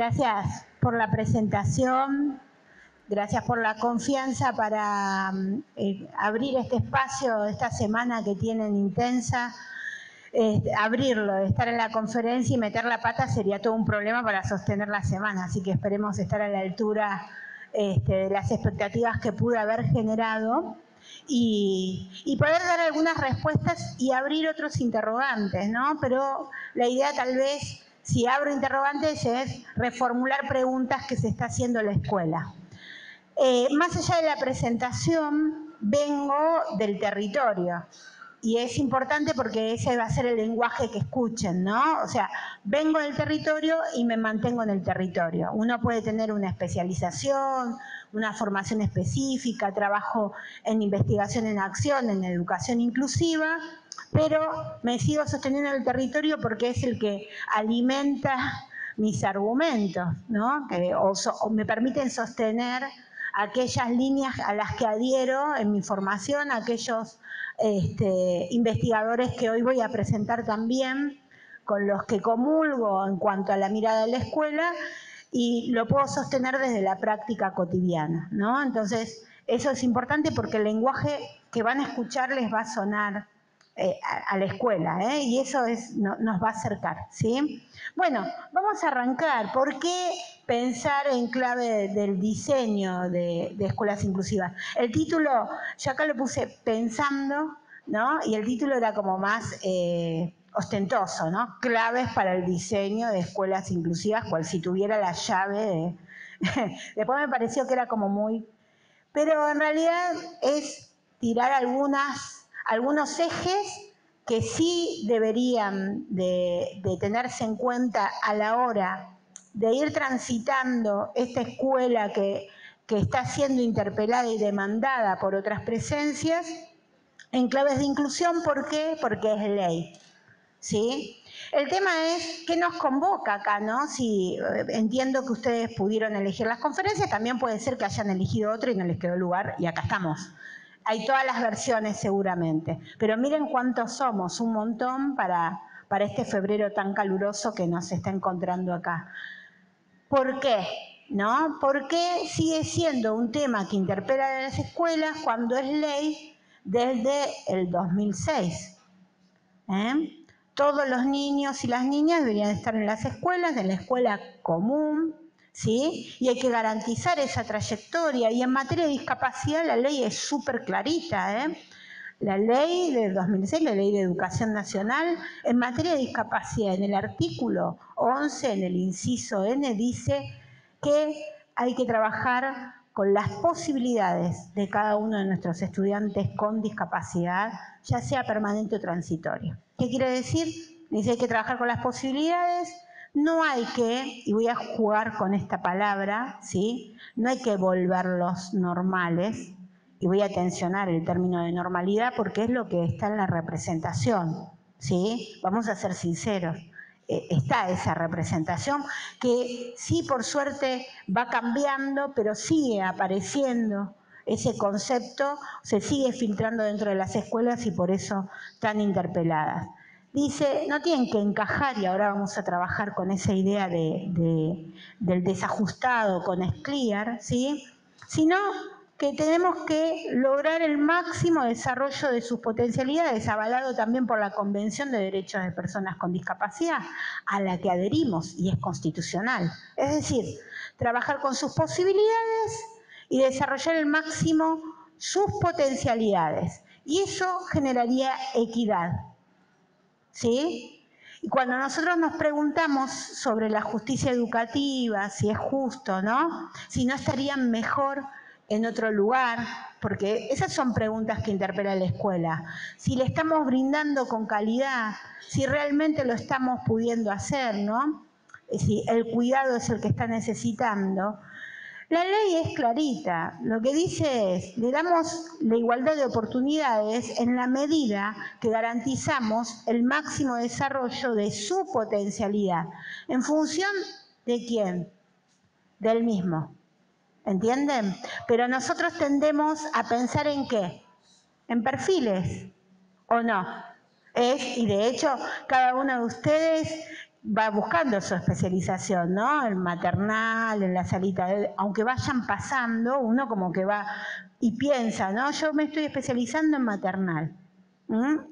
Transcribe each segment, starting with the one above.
Gracias por la presentación, gracias por la confianza para abrir este espacio esta semana que tienen intensa. Abrirlo, estar en la conferencia y meter la pata sería todo un problema para sostener la semana, así que esperemos estar a la altura de las expectativas que pude haber generado y poder dar algunas respuestas y abrir otros interrogantes, ¿no? Pero la idea tal vez, si abro interrogantes, es reformular preguntas que se está haciendo la escuela. Más allá de la presentación, vengo del territorio. Y es importante porque ese va a ser el lenguaje que escuchen, ¿no? O sea, vengo del territorio y me mantengo en el territorio. Uno puede tener una especialización, una formación específica, trabajo en investigación en acción, en educación inclusiva, pero me sigo sosteniendo en el territorio porque es el que alimenta mis argumentos, ¿no? O me permiten sostener aquellas líneas a las que adhiero en mi formación, aquellos investigadores que hoy voy a presentar también, con los que comulgo en cuanto a la mirada de la escuela, y lo puedo sostener desde la práctica cotidiana, ¿no? Entonces, eso es importante porque el lenguaje que van a escuchar les va a sonar a la escuela, y eso nos va a acercar, ¿sí? Bueno, vamos a arrancar. ¿Por qué pensar en clave del diseño de escuelas inclusivas? El título, yo acá lo puse pensando, ¿no? Y el título era como más ostentoso, ¿no? Claves para el diseño de escuelas inclusivas, cual si tuviera la llave de... Después me pareció que era como muy... Pero en realidad es tirar algunos ejes que sí deberían de tenerse en cuenta a la hora de ir transitando esta escuela que está siendo interpelada y demandada por otras presencias en claves de inclusión. ¿Por qué? Porque es ley, ¿sí? El tema es qué nos convoca acá, ¿no? Si entiendo que ustedes pudieron elegir las conferencias, también puede ser que hayan elegido otra y no les quedó lugar y acá estamos. Hay todas las versiones seguramente, pero miren cuántos somos, un montón para este febrero tan caluroso que nos está encontrando acá. ¿Por qué? ¿No? ¿Por qué sigue siendo un tema que interpela a las escuelas cuando es ley desde el 2006? Todos los niños y las niñas deberían estar en las escuelas, en la escuela común, ¿sí? Y hay que garantizar esa trayectoria. Y en materia de discapacidad la ley es súper clarita, La ley de 2006, la ley de educación nacional, en materia de discapacidad, en el artículo 11, en el inciso N, dice que hay que trabajar con las posibilidades de cada uno de nuestros estudiantes con discapacidad, ya sea permanente o transitorio. ¿Qué quiere decir? Dice, hay que trabajar con las posibilidades, no hay que, y voy a jugar con esta palabra, ¿sí? No hay que volverlos normales, y voy a tensionar el término de normalidad porque es lo que está en la representación, ¿sí? Vamos a ser sinceros. Está esa representación que sí, por suerte, va cambiando, pero sigue apareciendo ese concepto, se sigue filtrando dentro de las escuelas y por eso tan interpeladas. Dice, no tienen que encajar, y ahora vamos a trabajar con esa idea del desajustado con SCLIAR, ¿sí? Sino que tenemos que lograr el máximo desarrollo de sus potencialidades, avalado también por la Convención de Derechos de Personas con Discapacidad, a la que adherimos y es constitucional. Es decir, trabajar con sus posibilidades y desarrollar al máximo sus potencialidades. Y eso generaría equidad, ¿sí? Y cuando nosotros nos preguntamos sobre la justicia educativa, si es justo, ¿no? Si no estarían mejor en otro lugar, porque esas son preguntas que interpela la escuela. Si le estamos brindando con calidad, si realmente lo estamos pudiendo hacer, ¿no? Si el cuidado es el que está necesitando. La ley es clarita, lo que dice es, le damos la igualdad de oportunidades en la medida que garantizamos el máximo desarrollo de su potencialidad. ¿En función de quién? Del mismo. ¿Entienden? Pero nosotros tendemos a pensar ¿en qué? ¿En perfiles? ¿O no? Y de hecho, cada uno de ustedes va buscando su especialización, ¿no? El maternal, en la salita, aunque vayan pasando, uno como que va y piensa, ¿no? Yo me estoy especializando en maternal.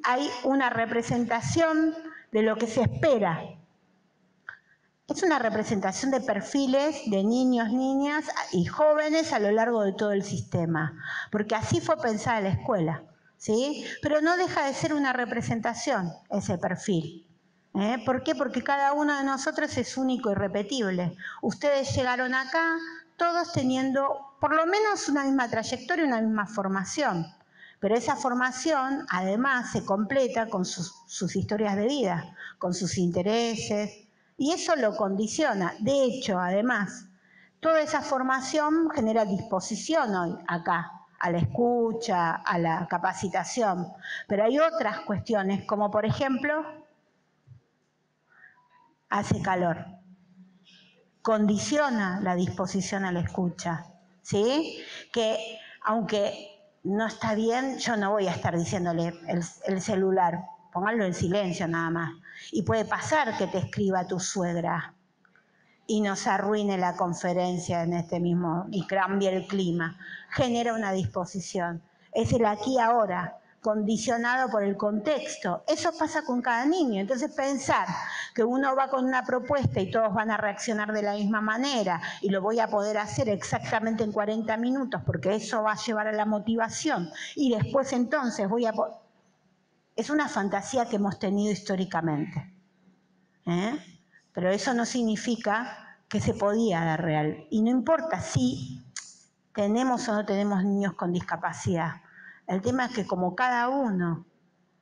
Hay una representación de lo que se espera. Es una representación de perfiles de niños, niñas y jóvenes a lo largo de todo el sistema, porque así fue pensada la escuela, ¿sí? Pero no deja de ser una representación ese perfil. ¿Por qué? Porque cada uno de nosotros es único y repetible. Ustedes llegaron acá todos teniendo por lo menos una misma trayectoria, una misma formación. Pero esa formación además se completa con sus historias de vida, con sus intereses, y eso lo condiciona. De hecho, además, toda esa formación genera disposición hoy acá, a la escucha, a la capacitación. Pero hay otras cuestiones, como por ejemplo, hace calor. Condiciona la disposición a la escucha, ¿sí? Que aunque no está bien, yo no voy a estar diciéndole el celular, póngalo en silencio nada más. Y puede pasar que te escriba tu suegra y nos arruine la conferencia en este mismo, y cambie el clima. Genera una disposición. Es el aquí y ahora, condicionado por el contexto. Eso pasa con cada niño. Entonces pensar que uno va con una propuesta y todos van a reaccionar de la misma manera y lo voy a poder hacer exactamente en 40 minutos porque eso va a llevar a la motivación y después entonces voy a... Es una fantasía que hemos tenido históricamente. Pero eso no significa que se podía dar real. Y no importa si tenemos o no tenemos niños con discapacidad. El tema es que como cada uno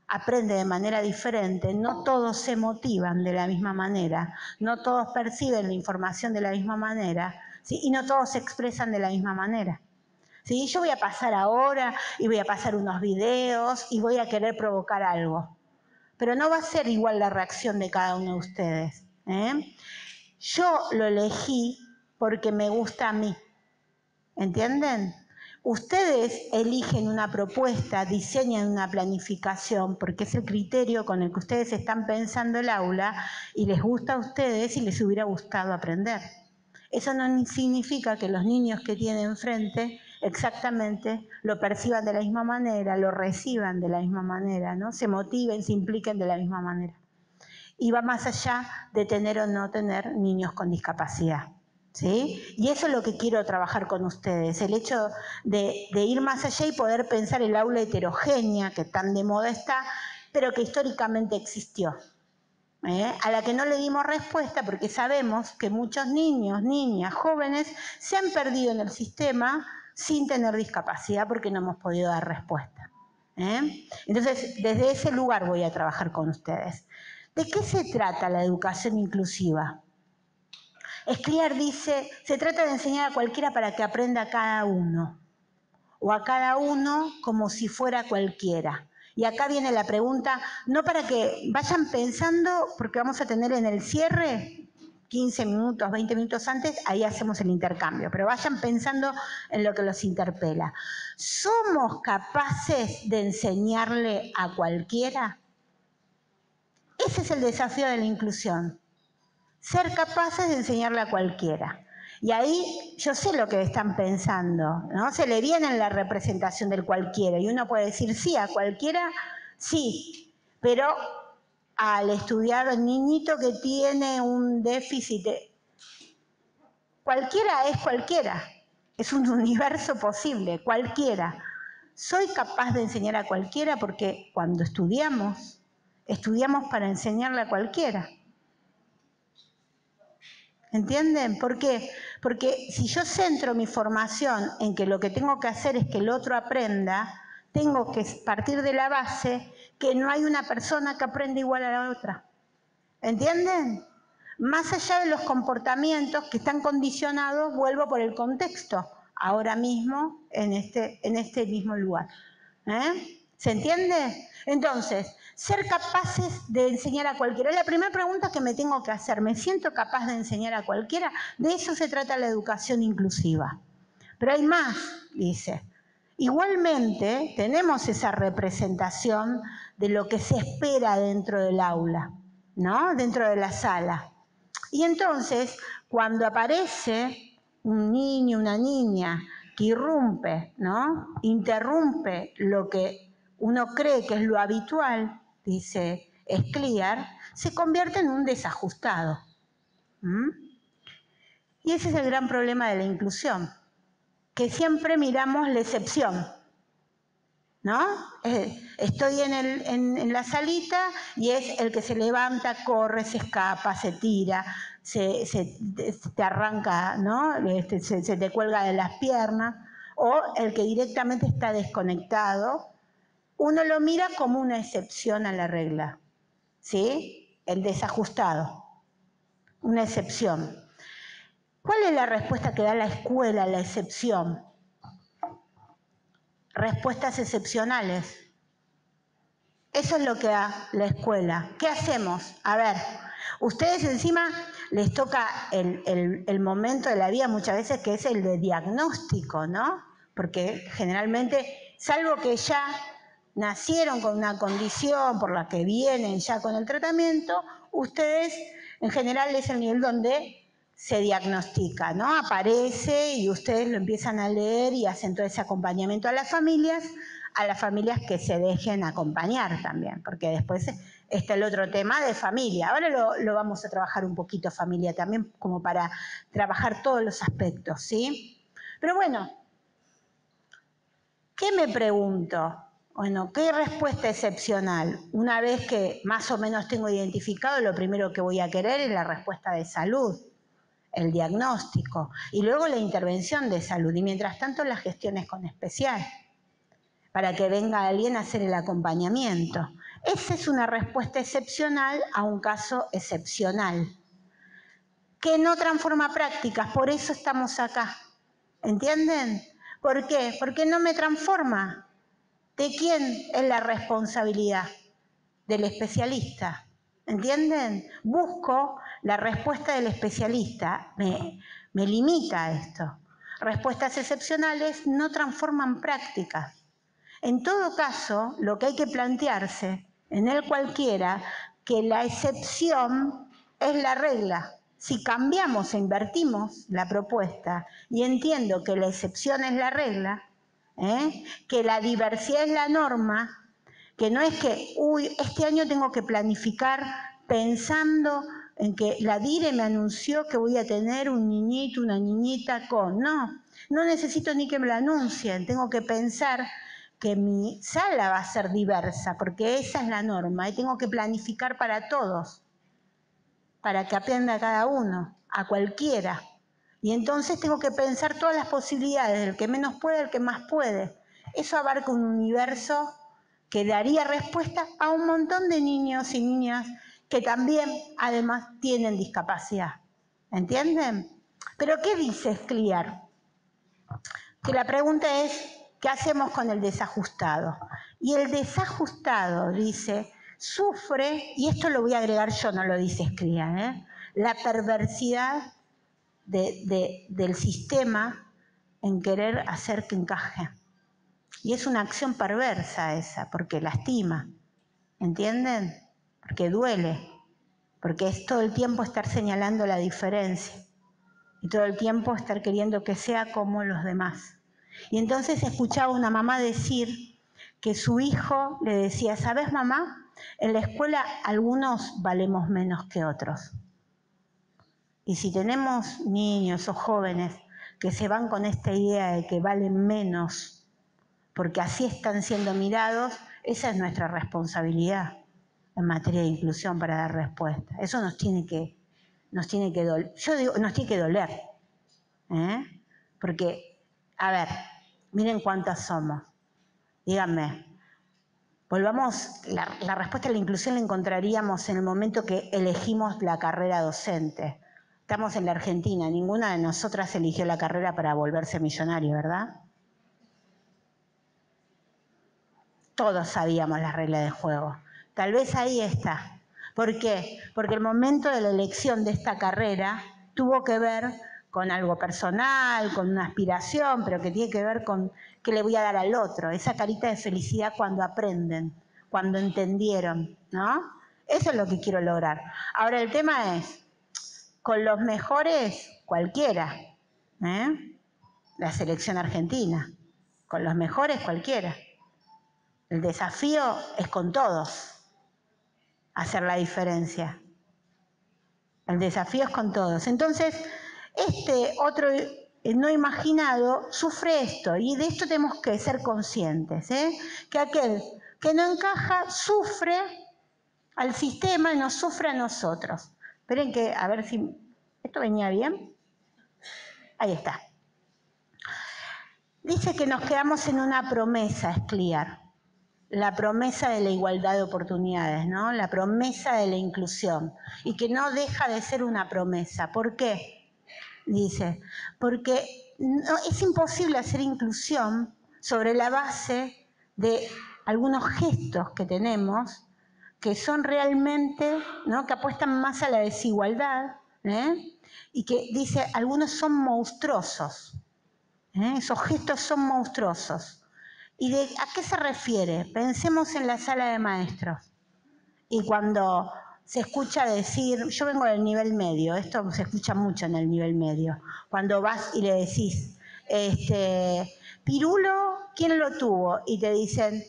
aprende de manera diferente, no todos se motivan de la misma manera, no todos perciben la información de la misma manera, ¿sí? Y no todos se expresan de la misma manera. ¿Sí? Yo voy a pasar ahora y voy a pasar unos videos y voy a querer provocar algo. Pero no va a ser igual la reacción de cada uno de ustedes. Yo lo elegí porque me gusta a mí. ¿Entienden? Ustedes eligen una propuesta, diseñan una planificación, porque es el criterio con el que ustedes están pensando el aula y les gusta a ustedes y les hubiera gustado aprender. Eso no significa que los niños que tienen enfrente exactamente lo perciban de la misma manera, lo reciban de la misma manera, ¿no? Se motiven, se impliquen de la misma manera. Y va más allá de tener o no tener niños con discapacidad. ¿Sí? Y eso es lo que quiero trabajar con ustedes, el hecho de ir más allá y poder pensar el aula heterogénea que tan de moda está, pero que históricamente existió. A la que no le dimos respuesta porque sabemos que muchos niños, niñas, jóvenes se han perdido en el sistema sin tener discapacidad porque no hemos podido dar respuesta. Entonces, desde ese lugar voy a trabajar con ustedes. ¿De qué se trata la educación inclusiva? Scliar dice, se trata de enseñar a cualquiera para que aprenda a cada uno, o a cada uno como si fuera cualquiera. Y acá viene la pregunta, no para que vayan pensando, porque vamos a tener en el cierre 15 minutos, 20 minutos antes, ahí hacemos el intercambio, pero vayan pensando en lo que los interpela. ¿Somos capaces de enseñarle a cualquiera? Ese es el desafío de la inclusión. Ser capaces de enseñarle a cualquiera. Y ahí yo sé lo que están pensando, ¿no? Se le viene en la representación del cualquiera. Y uno puede decir, sí, a cualquiera, sí. Pero al estudiar el niñito que tiene un déficit, cualquiera es cualquiera. Es un universo posible, cualquiera. Soy capaz de enseñar a cualquiera porque cuando estudiamos para enseñarle a cualquiera. ¿Entienden? ¿Por qué? Porque si yo centro mi formación en que lo que tengo que hacer es que el otro aprenda, tengo que partir de la base que no hay una persona que aprenda igual a la otra. ¿Entienden? Más allá de los comportamientos que están condicionados, vuelvo por el contexto, ahora mismo en este mismo lugar. ¿Se entiende? Entonces, ser capaces de enseñar a cualquiera. Es la primera pregunta que me tengo que hacer. ¿Me siento capaz de enseñar a cualquiera? De eso se trata la educación inclusiva. Pero hay más, dice. Igualmente, tenemos esa representación de lo que se espera dentro del aula. ¿no? Dentro de la sala. Y entonces, cuando aparece un niño, una niña que irrumpe, ¿no? Interrumpe lo que uno cree que es lo habitual, dice Scliar, se convierte en un desajustado. ¿Mm? Y ese es el gran problema de la inclusión, que siempre miramos la excepción, ¿no? Estoy en la salita y es el que se levanta, corre, se escapa, se tira, se te arranca, ¿no? Se te cuelga de las piernas, o el que directamente está desconectado. Uno lo mira como una excepción a la regla, ¿sí? El desajustado, una excepción. ¿Cuál es la respuesta que da la escuela a la excepción? Respuestas excepcionales. Eso es lo que da la escuela. ¿Qué hacemos? A ver, ustedes encima les toca el momento de la vida muchas veces que es el de diagnóstico, ¿no? Porque generalmente, salvo que ya nacieron con una condición por la que vienen ya con el tratamiento, ustedes en general es el nivel donde se diagnostica, ¿no? Aparece y ustedes lo empiezan a leer y hacen todo ese acompañamiento a las familias que se dejen acompañar también, porque después está el otro tema de familia. Ahora lo vamos a trabajar un poquito familia también, como para trabajar todos los aspectos, ¿sí? Pero bueno, ¿qué me pregunto? Bueno, ¿qué respuesta excepcional? Una vez que más o menos tengo identificado, lo primero que voy a querer es la respuesta de salud, el diagnóstico, y luego la intervención de salud, y mientras tanto las gestiones con especial, para que venga alguien a hacer el acompañamiento. Esa es una respuesta excepcional a un caso excepcional, que no transforma prácticas, por eso estamos acá. ¿Entienden? ¿Por qué? Porque no me transforma. ¿De quién es la responsabilidad? Del especialista. ¿Entienden? Busco la respuesta del especialista. Me limita a esto. Respuestas excepcionales no transforman prácticas. En todo caso, lo que hay que plantearse, en el cualquiera, que la excepción es la regla. Si cambiamos e invertimos la propuesta y entiendo que la excepción es la regla, que la diversidad es la norma, que no es que, este año tengo que planificar pensando en que la DIRE me anunció que voy a tener un niñito, una niñita con... No necesito ni que me lo anuncien, tengo que pensar que mi sala va a ser diversa, porque esa es la norma, y tengo que planificar para todos, para que aprenda cada uno, a cualquiera. Y entonces tengo que pensar todas las posibilidades, del que menos puede al que más puede. Eso abarca un universo que daría respuesta a un montón de niños y niñas que también, además, tienen discapacidad. ¿Entienden? Pero ¿qué dice Scliar? Que la pregunta es, ¿qué hacemos con el desajustado? Y el desajustado, dice, sufre, y esto lo voy a agregar yo, no lo dice Scliar, la perversidad del sistema en querer hacer que encaje. Y es una acción perversa esa, porque lastima, ¿entienden? Porque duele, porque es todo el tiempo estar señalando la diferencia y todo el tiempo estar queriendo que sea como los demás. Y entonces escuchaba una mamá decir que su hijo le decía, ¿sabes, mamá? En la escuela algunos valemos menos que otros. Y si tenemos niños o jóvenes que se van con esta idea de que valen menos porque así están siendo mirados, esa es nuestra responsabilidad en materia de inclusión para dar respuesta. Eso nos tiene que doler. Yo digo, nos tiene que doler. Porque, a ver, miren cuántas somos. Díganme, volvamos, la respuesta a la inclusión la encontraríamos en el momento que elegimos la carrera docente. Estamos en la Argentina, ninguna de nosotras eligió la carrera para volverse millonario, ¿verdad? Todos sabíamos las reglas del juego. Tal vez ahí está. ¿Por qué? Porque el momento de la elección de esta carrera tuvo que ver con algo personal, con una aspiración, pero que tiene que ver con qué le voy a dar al otro. Esa carita de felicidad cuando aprenden, cuando entendieron, ¿no? Eso es lo que quiero lograr. Ahora el tema es, con los mejores cualquiera, la selección argentina, con los mejores cualquiera. El desafío es con todos hacer la diferencia. El desafío es con todos. Entonces, este otro no imaginado sufre esto, y de esto tenemos que ser conscientes, que aquel que no encaja sufre al sistema y nos sufre a nosotros. Esperen que, a ver si esto venía bien. Ahí está. Dice que nos quedamos en una promesa, Scliar. La promesa de la igualdad de oportunidades, ¿no? La promesa de la inclusión. Y que no deja de ser una promesa. ¿Por qué? Dice, porque no, es imposible hacer inclusión sobre la base de algunos gestos que tenemos que son realmente, ¿no? Que apuestan más a la desigualdad, y que dice, algunos son monstruosos. Esos gestos son monstruosos. ¿Y a qué se refiere? Pensemos en la sala de maestros. Y cuando se escucha decir, yo vengo del nivel medio, esto se escucha mucho en el nivel medio, cuando vas y le decís, Pirulo, ¿quién lo tuvo? Y te dicen,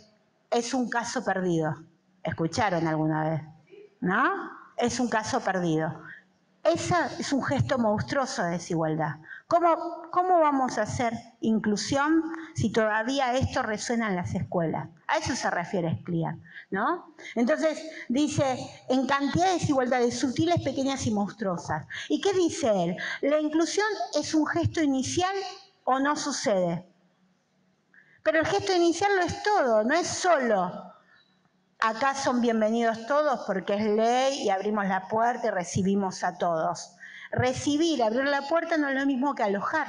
es un caso perdido. ¿Escucharon alguna vez? ¿No? Es un caso perdido. Ese es un gesto monstruoso de desigualdad. ¿Cómo vamos a hacer inclusión si todavía esto resuena en las escuelas? A eso se refiere Scliar, ¿no? Entonces dice, en cantidad de desigualdades sutiles, pequeñas y monstruosas. ¿Y qué dice él? La inclusión es un gesto inicial o no sucede. Pero el gesto inicial lo es todo, no es solo acá son bienvenidos todos porque es ley y abrimos la puerta y recibimos a todos. Recibir, abrir la puerta no es lo mismo que alojar.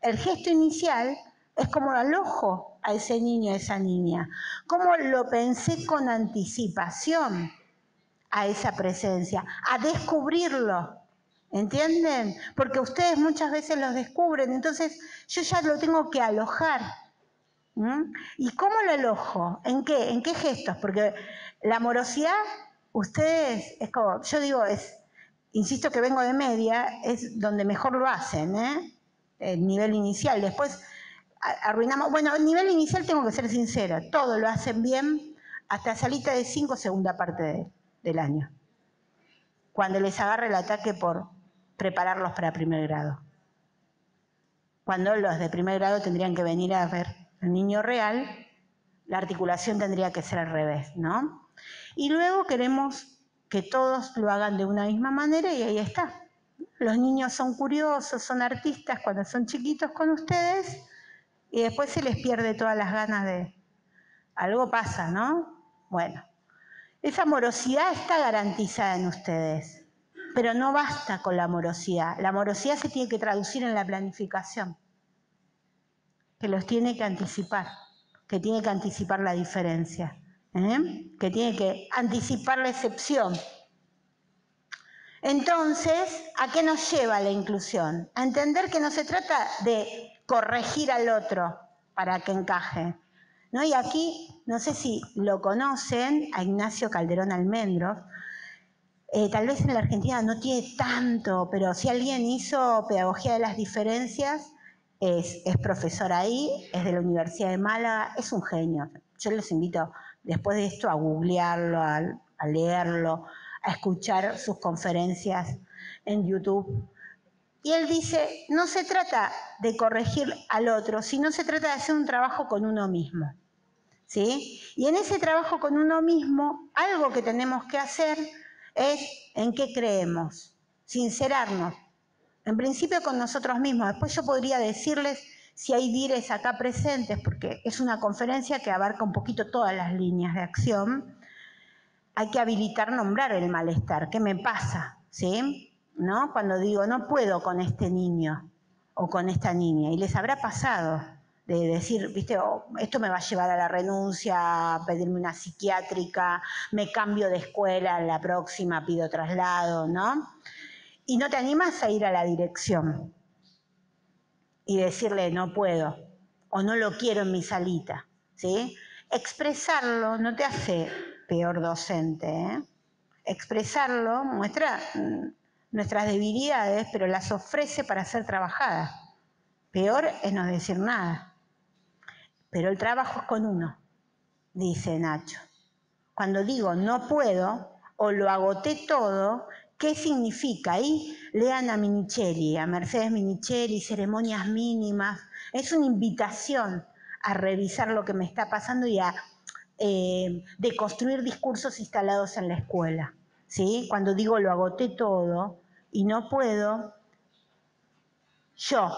El gesto inicial es como alojo a ese niño, a esa niña. Cómo lo pensé con anticipación a esa presencia, a descubrirlo. ¿Entienden? Porque ustedes muchas veces los descubren, entonces yo ya lo tengo que alojar. ¿Y cómo lo alojo? ¿En qué? ¿En qué gestos? Porque la morosidad, ustedes, es como, yo digo, insisto que vengo de media, es donde mejor lo hacen, el nivel inicial. Después arruinamos, bueno, el nivel inicial tengo que ser sincera, todo lo hacen bien hasta salita de 5, segunda parte del año. Cuando les agarra el ataque por prepararlos para primer grado. Cuando los de primer grado tendrían que venir a ver el niño real, la articulación tendría que ser al revés, ¿no? Y luego queremos que todos lo hagan de una misma manera y ahí está. Los niños son curiosos, son artistas cuando son chiquitos con ustedes y después se les pierde todas las ganas de... Algo pasa, ¿no? Bueno, esa amorosidad está garantizada en ustedes, pero no basta con la amorosidad. La amorosidad se tiene que traducir en la planificación, que los tiene que anticipar. Que tiene que anticipar la diferencia, que tiene que anticipar la excepción. Entonces, ¿a qué nos lleva la inclusión? A entender que no se trata de corregir al otro para que encaje, ¿no? Y aquí, no sé si lo conocen, a Ignacio Calderón Almendros, tal vez en la Argentina no tiene tanto, pero si alguien hizo Pedagogía de las Diferencias, es profesor ahí, es de la Universidad de Málaga, es un genio. Yo les invito después de esto a googlearlo, a leerlo, a escuchar sus conferencias en YouTube. Y él dice, no se trata de corregir al otro, sino se trata de hacer un trabajo con uno mismo. ¿Sí? Y en ese trabajo con uno mismo, algo que tenemos que hacer es en qué creemos, sincerarnos. En principio con nosotros mismos. Después yo podría decirles si hay dires acá presentes, porque es una conferencia que abarca un poquito todas las líneas de acción. Hay que habilitar, nombrar el malestar. ¿Qué me pasa? ¿Sí? ¿No? Cuando digo, no puedo con este niño o con esta niña. Y les habrá pasado de decir, viste, oh, esto me va a llevar a la renuncia, a pedirme una psiquiátrica, me cambio de escuela, en la próxima pido traslado, ¿no? Y no te animas a ir a la dirección y decirle no puedo o no lo quiero en mi salita, ¿sí? Expresarlo no te hace peor docente, expresarlo, muestra nuestras debilidades, pero las ofrece para ser trabajadas. Peor es no decir nada. Pero el trabajo es con uno, dice Nacho. Cuando digo no puedo o lo agoté todo, ¿qué significa? Ahí lean a Minichelli, a Mercedes Minichelli, Ceremonias Mínimas. Es una invitación a revisar lo que me está pasando y a deconstruir discursos instalados en la escuela. ¿Sí? Cuando digo lo agoté todo y no puedo, yo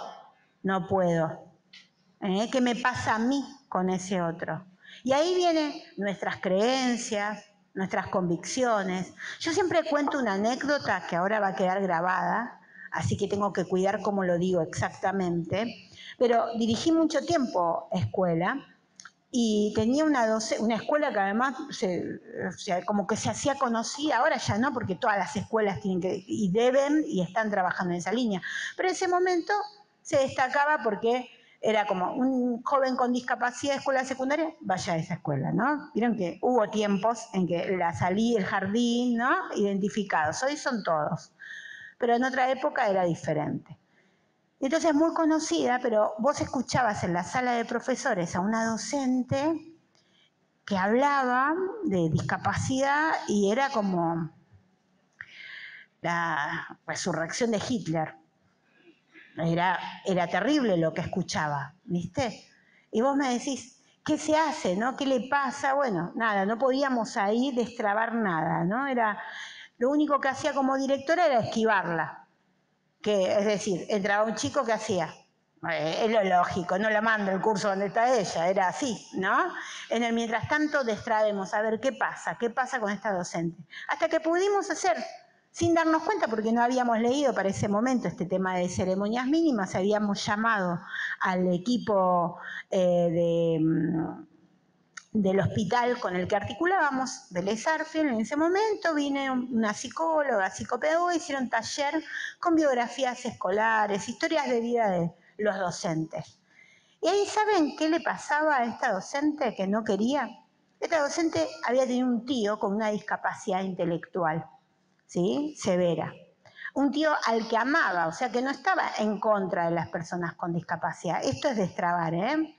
no puedo. ¿Qué me pasa a mí con ese otro? Y ahí vienen nuestras creencias, nuestras convicciones. Yo siempre cuento una anécdota que ahora va a quedar grabada, así que tengo que cuidar cómo lo digo exactamente, pero dirigí mucho tiempo escuela y tenía una escuela que además como que se hacía conocida, ahora ya no, porque todas las escuelas tienen y deben y están trabajando en esa línea, pero en ese momento se destacaba porque era como un joven con discapacidad de escuela secundaria, vaya a esa escuela, ¿no? Vieron que hubo tiempos en que la salí, el jardín, ¿no? Identificados, hoy son todos, pero en otra época era diferente. Entonces es muy conocida, pero vos escuchabas en la sala de profesores a una docente que hablaba de discapacidad y era como la resurrección de Hitler. Era terrible lo que escuchaba, ¿viste? Y vos me decís, ¿qué se hace, no? ¿Qué le pasa? Bueno, nada, no podíamos ahí destrabar nada, ¿no? Lo único que hacía como directora era esquivarla. Es decir, entraba un chico que hacía, es lo lógico, no la mando el curso donde está ella, era así, ¿no? En el mientras tanto destrabemos, a ver qué pasa con esta docente. Hasta que pudimos hacer, sin darnos cuenta, porque no habíamos leído para ese momento este tema de ceremonias mínimas, habíamos llamado al equipo del hospital con el que articulábamos, del ESARFIEL, en ese momento vine una psicóloga, psicopedagoga, hicieron taller con biografías escolares, historias de vida de los docentes. Y ahí, ¿saben qué le pasaba a esta docente que no quería? Esta docente había tenido un tío con una discapacidad intelectual, ¿sí? Severa. Un tío al que amaba, o sea que no estaba en contra de las personas con discapacidad. Esto es destrabar, ¿eh?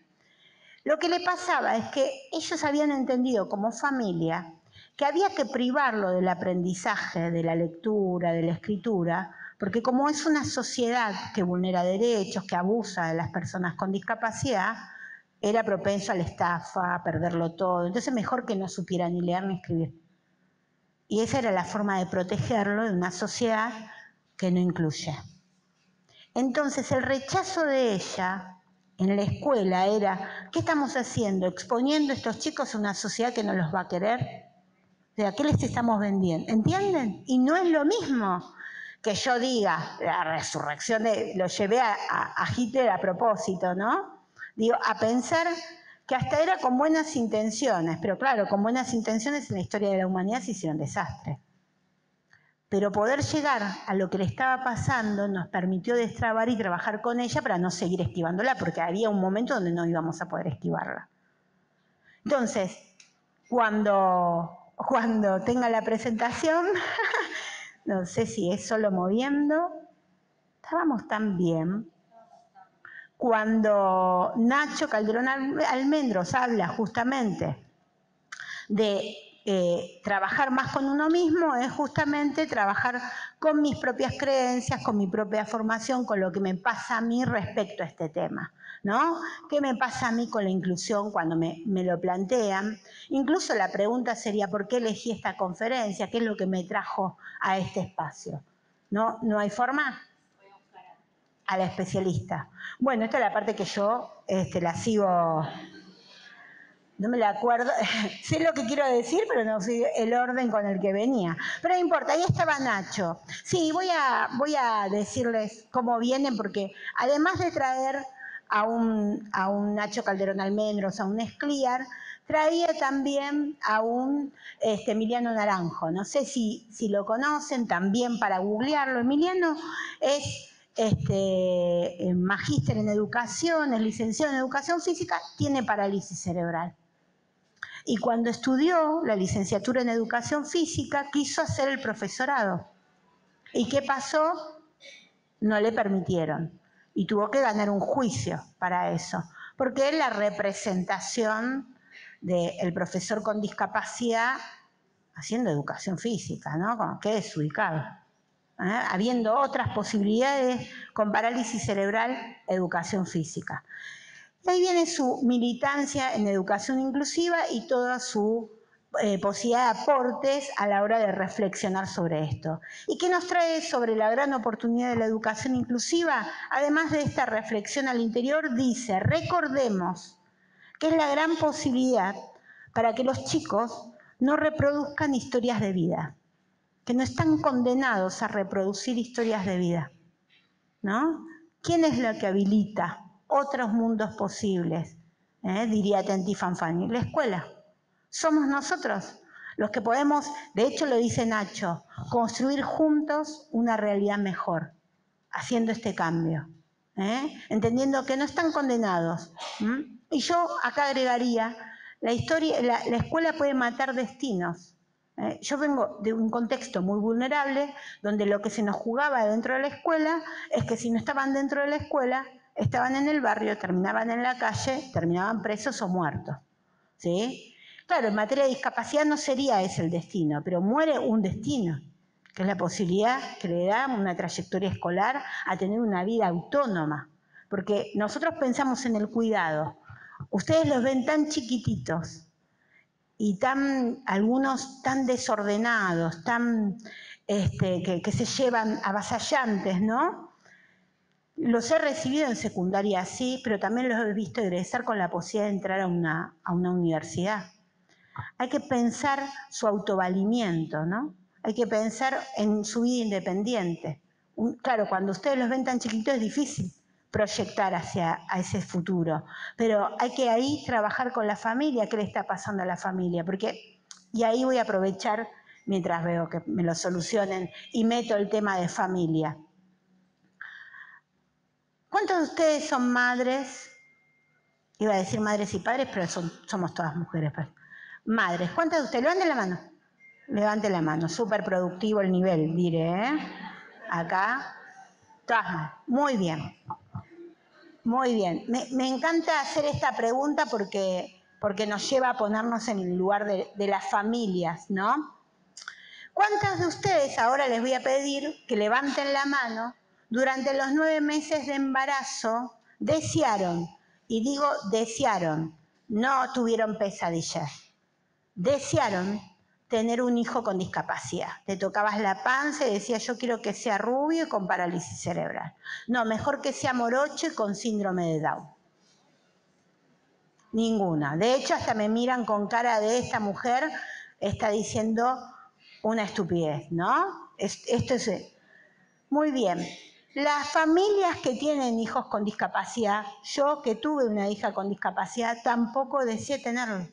Lo que le pasaba es que ellos habían entendido como familia que había que privarlo del aprendizaje, de la lectura, de la escritura, porque como es una sociedad que vulnera derechos, que abusa de las personas con discapacidad, era propenso a la estafa, a perderlo todo. Entonces mejor que no supiera ni leer ni escribir. Y esa era la forma de protegerlo de una sociedad que no incluye. Entonces el rechazo de ella en la escuela era, ¿qué estamos haciendo? Exponiendo a estos chicos a una sociedad que no los va a querer. O sea, ¿qué les estamos vendiendo? ¿Entienden? Y no es lo mismo que yo diga, la resurrección lo llevé a Hitler a propósito, ¿no? Digo, a pensar que hasta era con buenas intenciones, pero claro, con buenas intenciones en la historia de la humanidad se hicieron desastres. Pero poder llegar a lo que le estaba pasando nos permitió destrabar y trabajar con ella para no seguir esquivándola, porque había un momento donde no íbamos a poder esquivarla. Entonces, cuando tenga la presentación, no sé si es solo moviendo, estábamos tan bien. Cuando Nacho Calderón Almendros habla justamente de trabajar más con uno mismo, es justamente trabajar con mis propias creencias, con mi propia formación, con lo que me pasa a mí respecto a este tema, ¿no? ¿Qué me pasa a mí con la inclusión cuando me lo plantean? Incluso la pregunta sería, ¿por qué elegí esta conferencia? ¿Qué es lo que me trajo a este espacio? ¿No hay forma? A la especialista. Bueno, esta es la parte que yo la sigo. No me la acuerdo, sé lo que quiero decir, pero no sé el orden con el que venía. Pero no importa, ahí estaba Nacho. Sí, voy a decirles cómo vienen, porque además de traer a un Nacho Calderón Almendros, a un Escliar, traía también a un Emiliano Naranjo. No sé si lo conocen, también para googlearlo. Emiliano es magíster en educación, es licenciado en educación física, tiene parálisis cerebral. Y cuando estudió la licenciatura en Educación Física, quiso hacer el profesorado. ¿Y qué pasó? No le permitieron. Y tuvo que ganar un juicio para eso. Porque es la representación del profesor con discapacidad haciendo educación física, ¿no? Como que desubicado. Habiendo otras posibilidades con parálisis cerebral, educación física. Y ahí viene su militancia en educación inclusiva y toda su posibilidad de aportes a la hora de reflexionar sobre esto. ¿Y qué nos trae sobre la gran oportunidad de la educación inclusiva? Además de esta reflexión al interior, dice, recordemos que es la gran posibilidad para que los chicos no reproduzcan historias de vida, que no están condenados a reproducir historias de vida, ¿no? ¿Quién es lo que habilita otros mundos posibles? Diría Tenti Fanfani, la escuela. Somos nosotros los que podemos, de hecho lo dice Nacho, construir juntos una realidad mejor, haciendo este cambio, entendiendo que no están condenados. Y yo acá agregaría, la escuela puede matar destinos. Yo vengo de un contexto muy vulnerable, donde lo que se nos jugaba dentro de la escuela es que si no estaban dentro de la escuela, estaban en el barrio, terminaban en la calle, terminaban presos o muertos. ¿Sí? Claro, en materia de discapacidad no sería ese el destino, pero muere un destino, que es la posibilidad que le da una trayectoria escolar a tener una vida autónoma. Porque nosotros pensamos en el cuidado. Ustedes los ven tan chiquititos y algunos tan desordenados, que se llevan avasallantes, ¿no? Los he recibido en secundaria, sí, pero también los he visto egresar con la posibilidad de entrar a una universidad. Hay que pensar su autovalimiento, ¿no? Hay que pensar en su vida independiente. Claro, cuando ustedes los ven tan chiquitos es difícil proyectar hacia ese futuro, pero hay que ahí trabajar con la familia, qué le está pasando a la familia, y ahí voy a aprovechar mientras veo que me lo solucionen y meto el tema de familia. ¿Cuántos de ustedes son madres? Iba a decir madres y padres, pero somos todas mujeres. Madres, ¿cuántas de ustedes? Levanten la mano. Levanten la mano, súper productivo el nivel, diré, Acá, todas más. Muy bien. Muy bien. Me encanta hacer esta pregunta porque nos lleva a ponernos en el lugar de las familias, ¿no? ¿Cuántas de ustedes, ahora les voy a pedir que levanten la mano, durante los 9 meses de embarazo desearon, y digo desearon, no tuvieron pesadillas, desearon tener un hijo con discapacidad? Te tocabas la panza y decías, yo quiero que sea rubio y con parálisis cerebral. No, mejor que sea morocho y con síndrome de Down. Ninguna. De hecho, hasta me miran con cara de esta mujer está diciendo una estupidez, ¿no? Esto es... Muy bien. Las familias que tienen hijos con discapacidad, yo que tuve una hija con discapacidad, tampoco deseé tenerlo.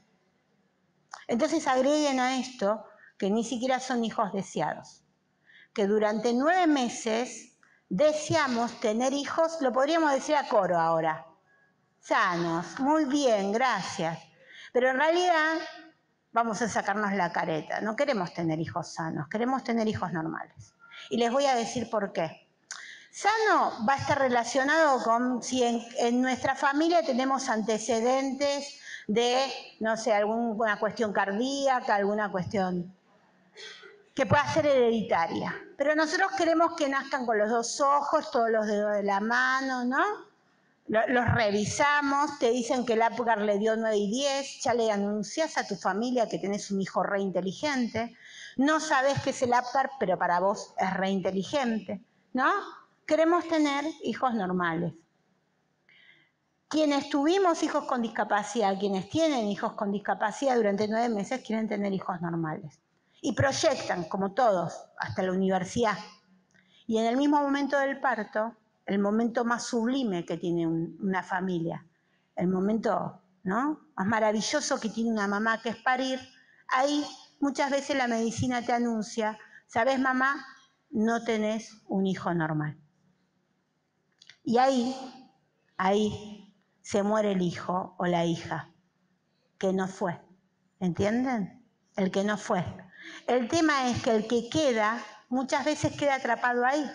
Entonces agreguen a esto que ni siquiera son hijos deseados. Que durante 9 meses deseamos tener hijos, lo podríamos decir a coro ahora, sanos, muy bien, gracias. Pero en realidad vamos a sacarnos la careta, no queremos tener hijos sanos, queremos tener hijos normales. Y les voy a decir por qué. Sano va a estar relacionado con si en nuestra familia tenemos antecedentes de, no sé, alguna cuestión cardíaca, alguna cuestión que pueda ser hereditaria. Pero nosotros queremos que nazcan con los 2 ojos, todos los dedos de la mano, ¿no? Los revisamos, te dicen que el Apgar le dio 9 y 10, ya le anunciás a tu familia que tenés un hijo re inteligente, no sabés qué es el Apgar, pero para vos es re inteligente, ¿no? Queremos tener hijos normales. Quienes tuvimos hijos con discapacidad, quienes tienen hijos con discapacidad durante 9 meses quieren tener hijos normales. Y proyectan, como todos, hasta la universidad. Y en el mismo momento del parto, el momento más sublime que tiene una familia, el momento, ¿no?, más maravilloso que tiene una mamá, que es parir, ahí muchas veces la medicina te anuncia, ¿sabés, mamá? No tenés un hijo normal. Y ahí se muere el hijo o la hija, que no fue. ¿entienden? El que no fue. El tema es que el que queda, muchas veces queda atrapado ahí.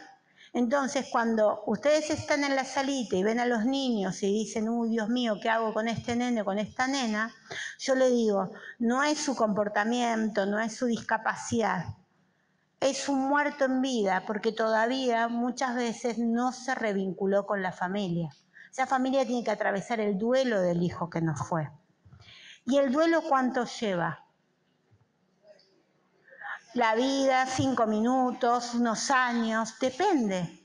Entonces, cuando ustedes están en la salita y ven a los niños y dicen, uy, Dios mío, ¿qué hago con este nene o con esta nena? Yo le digo, no es su comportamiento, no es su discapacidad, es un muerto en vida, porque todavía muchas veces no se revinculó con la familia. Esa familia tiene que atravesar el duelo del hijo que no fue. ¿Y el duelo cuánto lleva? La vida, 5 minutos, unos años, depende.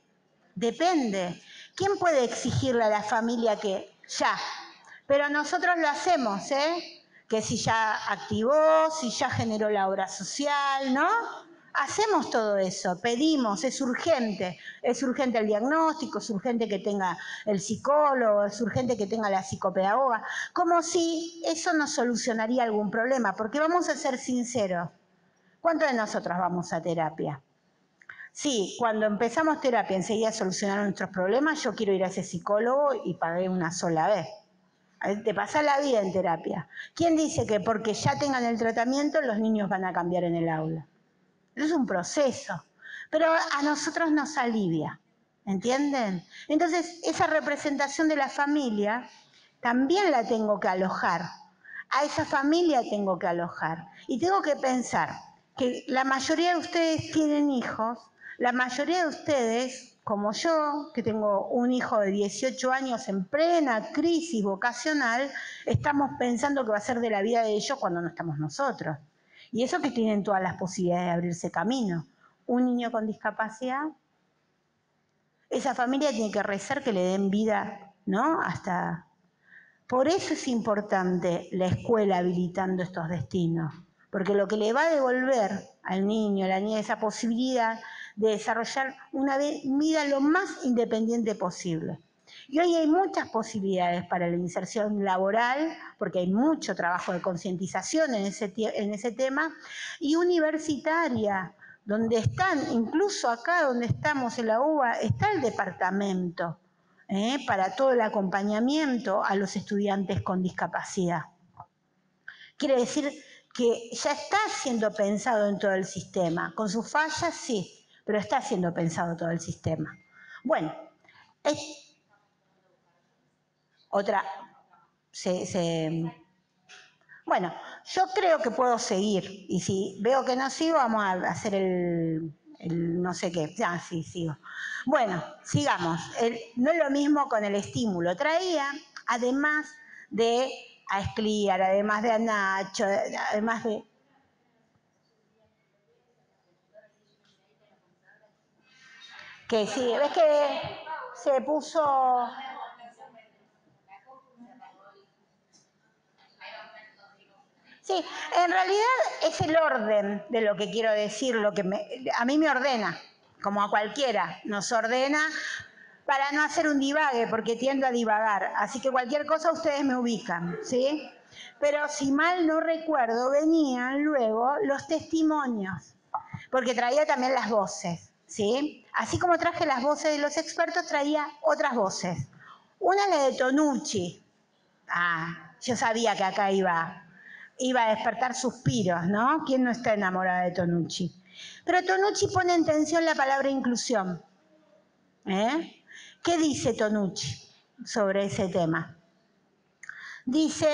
¿Quién puede exigirle a la familia que ya? Pero nosotros lo hacemos, ¿eh? Que si ya activó, si ya generó la obra social, ¿no? Hacemos todo eso, pedimos, es urgente el diagnóstico, es urgente que tenga el psicólogo, es urgente que tenga la psicopedagoga, como si eso nos solucionaría algún problema, porque vamos a ser sinceros, ¿cuántos de nosotros vamos a terapia? Sí, cuando empezamos terapia enseguida solucionaron nuestros problemas, yo quiero ir a ese psicólogo y pagué una sola vez. Te pasa la vida en terapia. ¿Quién dice que porque ya tengan el tratamiento los niños van a cambiar en el aula? Es un proceso, pero a nosotros nos alivia, ¿entienden? Entonces, esa representación de la familia también la tengo que alojar. A esa familia tengo que alojar. Y tengo que pensar que la mayoría de ustedes tienen hijos, la mayoría de ustedes, como yo, que tengo un hijo de 18 años en plena crisis vocacional, estamos pensando que va a ser de la vida de ellos cuando no estamos nosotros. Y eso que tienen todas las posibilidades de abrirse camino. Un niño con discapacidad, esa familia tiene que rezar que le den vida, ¿no? Hasta... Por eso es importante la escuela habilitando estos destinos, porque lo que le va a devolver al niño, a la niña, esa posibilidad de desarrollar una vida lo más independiente posible. Y hoy hay muchas posibilidades para la inserción laboral, porque hay mucho trabajo de concientización en ese tema, y universitaria, donde están, incluso acá donde estamos en la UBA, está el departamento para todo el acompañamiento a los estudiantes con discapacidad. Quiere decir que ya está siendo pensado en todo el sistema. Con sus fallas, sí, pero está siendo pensado todo el sistema. Bueno, otra... Bueno, yo creo que puedo seguir. Y si veo que no sigo, vamos a hacer el no sé qué. Ya, sí, sigo. Bueno, sigamos. No es lo mismo con el estímulo. Traía, además de a Escliar, además de a Nacho, además de... Que sí, ves que se puso... Sí, en realidad es el orden de lo que quiero decir, lo que a mí me ordena, como a cualquiera, nos ordena para no hacer un divague, porque tiendo a divagar. Así que cualquier cosa ustedes me ubican, ¿sí? Pero si mal no recuerdo, venían luego los testimonios, porque traía también las voces, ¿sí? Así como traje las voces de los expertos, traía otras voces. Una es la de Tonucci. Yo sabía que acá iba a despertar suspiros, ¿no? ¿Quién no está enamorada de Tonucci? Pero Tonucci pone en tensión la palabra inclusión. ¿Qué dice Tonucci sobre ese tema? Dice,